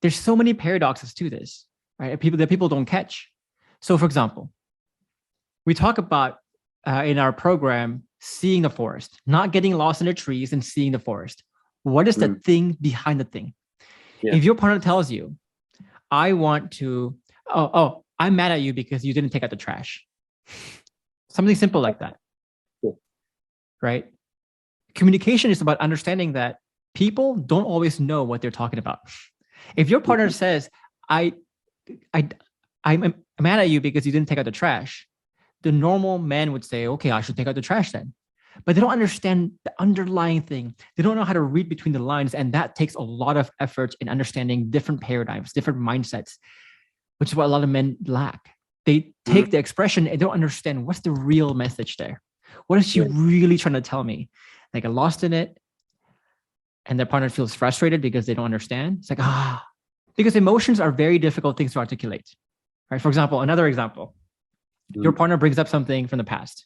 there's so many paradoxes to this, right? People don't catch. So, for example, we talk about in our program, seeing the forest, not getting lost in the trees and seeing the forest. What is the thing behind the thing? Yeah. If your partner tells you, I want to, I'm mad at you because you didn't take out the trash. Something simple like that. Cool. Right? Communication is about understanding that people don't always know what they're talking about. If your partner says, I'm mad at you because you didn't take out the trash, the normal man would say, okay, I should take out the trash then. But they don't understand the underlying thing. They don't know how to read between the lines. And that takes a lot of effort in understanding different paradigms, different mindsets, which is what a lot of men lack. They take the expression and don't understand what's the real message there. What is she really trying to tell me? They get lost in it, and their partner feels frustrated because they don't understand. It's like, because emotions are very difficult things to articulate. Right? For example, another example, your partner brings up something from the past.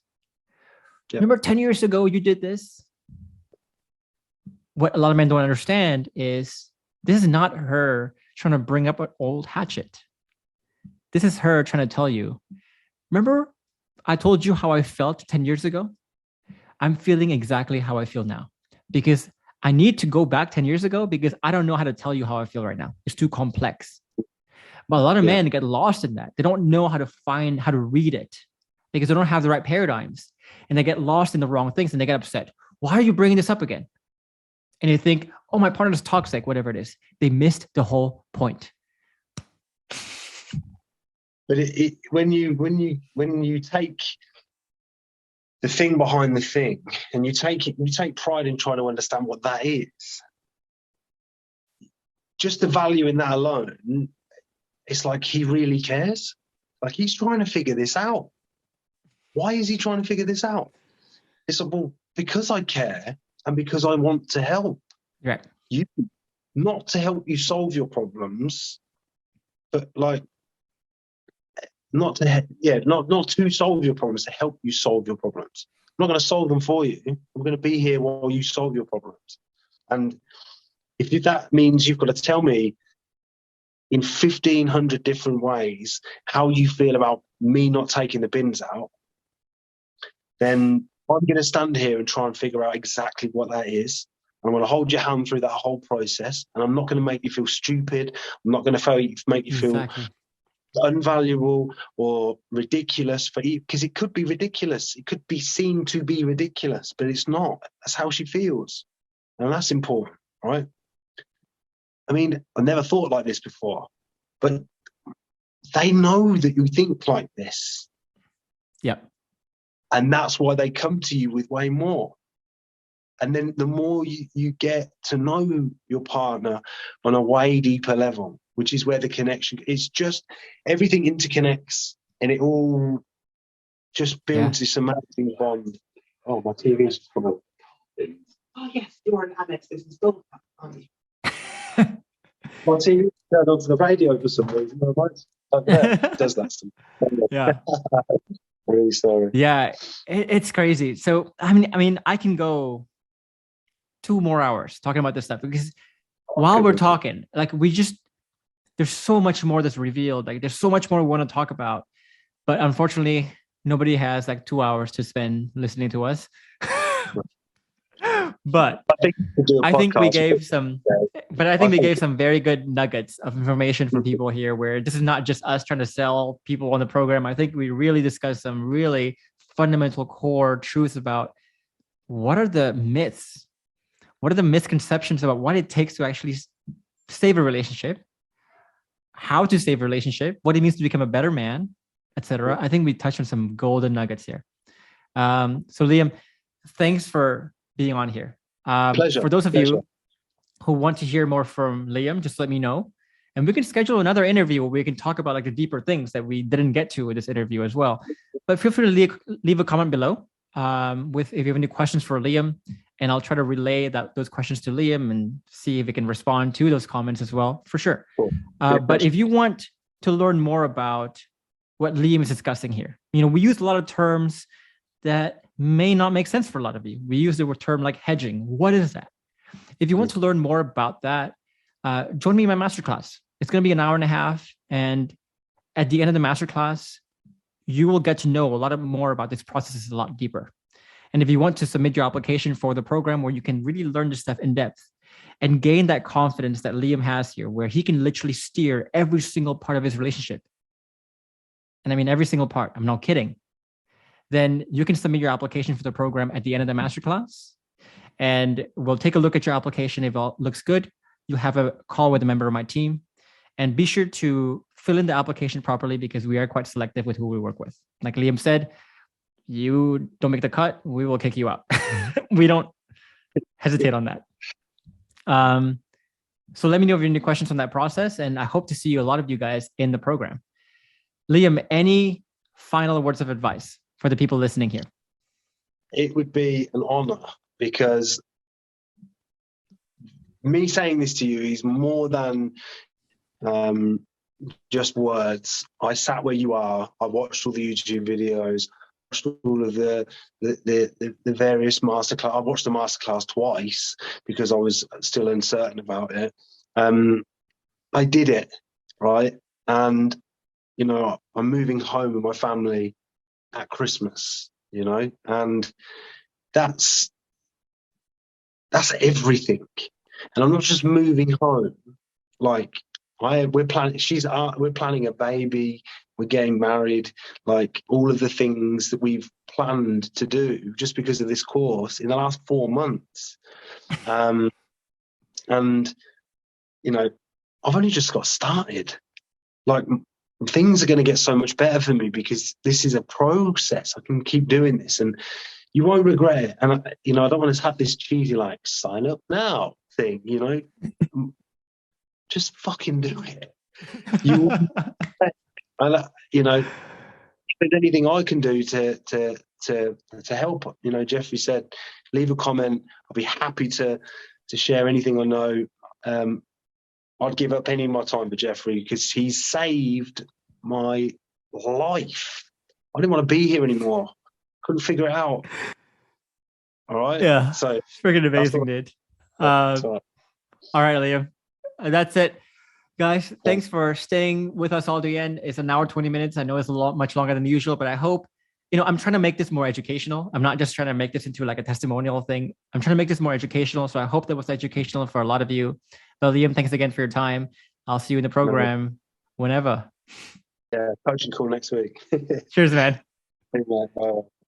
Yep. Remember 10 years ago, you did this? What a lot of men don't understand is this is not her trying to bring up an old hatchet. This is her trying to tell you, remember I told you how I felt 10 years ago? I'm feeling exactly how I feel now, because I need to go back 10 years ago because I don't know how to tell you how I feel right now. It's too complex. But a lot of men get lost in that. They don't know how to read it because they don't have the right paradigms, and they get lost in the wrong things and they get upset. Why are you bringing this up again? And they think, oh, my partner's toxic, whatever it is. They missed the whole point. But when you take the thing behind the thing and you take pride in trying to understand what that is, just the value in that alone, it's like he really cares. Like, he's trying to figure this out. Why is he trying to figure this out? It's like, well, because I care and because I want to help. Right. You, not to help you solve your problems, but like, not to solve your problems, to help you solve your problems. I'm not going to solve them for you. I'm going to be here while you solve your problems. And if that means you've got to tell me in 1,500 different ways how you feel about me not taking the bins out, then I'm going to stand here and try and figure out exactly what that is. I'm going to hold your hand through that whole process, and I'm not going to make you feel stupid. I'm not going to make you feel unvaluable or ridiculous, because it could be ridiculous. It could be seen to be ridiculous, but it's not. That's how she feels, and that's important, right? I mean, I never thought like this before, but they know that you think like this. Yeah. And that's why they come to you with way more. And then the more you get to know your partner on a way deeper level, which is where the connection is, just everything interconnects and it all just builds this amazing bond. Oh, my TV is coming up. Oh, yes, you're an annex. This is still my TV turned onto the radio for some reason. It does that. Yeah. Really sorry. Yeah, it's crazy. So I mean, I can go 2 more hours talking about this stuff, because while we're talking, like, there's so much more that's revealed. Like, there's so much more we want to talk about, but unfortunately, nobody has like 2 hours to spend listening to us. But I think we gave some very good nuggets of information for people here, where this is not just us trying to sell people on the program. I think we really discussed some really fundamental core truths about what are the myths, what are the misconceptions about what it takes to actually save a relationship, how to save a relationship, what it means to become a better man, etc. I think we touched on some golden nuggets here. So Liam, thanks for being on here. Pleasure. For those of Pleasure. you who want to hear more from Liam, just let me know. And we can schedule another interview where we can talk about like the deeper things that we didn't get to in this interview as well. But feel free to leave a comment below with if you have any questions for Liam, and I'll try to relay those questions to Liam and see if he can respond to those comments as well, for sure. Cool. But if you want to learn more about what Liam is discussing here, we use a lot of terms that may not make sense for a lot of you. We use the term like hedging. What is that? If you want to learn more about that, join me in my masterclass. It's going to be an hour and a half. And at the end of the masterclass, you will get to know a lot more about this process a lot deeper. And if you want to submit your application for the program where you can really learn this stuff in depth and gain that confidence that Liam has here, where he can literally steer every single part of his relationship. And I mean, every single part, I'm not kidding. Then you can submit your application for the program at the end of the masterclass. And we'll take a look at your application. If all looks good, you'll have a call with a member of my team. And be sure to fill in the application properly because we are quite selective with who we work with. Like Liam said, you don't make the cut, we will kick you out. We don't hesitate on that. So let me know if you have any questions on that process. And I hope to see a lot of you guys in the program. Liam, any final words of advice for the people listening here? It would be an honor, because me saying this to you is more than just words. I sat where you are. I watched all the YouTube videos, watched all of the various masterclass. I watched the masterclass twice because I was still uncertain about it. I did it, right? And I'm moving home with my family at Christmas, and that's everything. And I'm not just moving home. Like we're planning a baby, we're getting married, like all of the things that we've planned to do just because of this course in the last 4 months. And I've only just got started. Like things are going to get so much better for me because this is a process. I can keep doing this and you won't regret it. And I don't want to have this cheesy like sign up now thing, just fucking do it. And if there's anything I can do to help, Geoffrey said, leave a comment. I'll be happy to share anything I know. I'd give up any of my time for Geoffrey because he's saved my life. I didn't want to be here anymore. Couldn't figure it out. All right. Yeah. So freaking amazing, dude. All right, Liam. That's it. Guys, thanks for staying with us all to the end. It's an hour, 20 minutes. I know it's much longer than usual, but I hope, I'm trying to make this more educational. I'm not just trying to make this into like a testimonial thing. I'm trying to make this more educational. So I hope that was educational for a lot of you. But Liam, thanks again for your time. I'll see you in the program whenever. Yeah, coaching call next week. Cheers, man. Bye.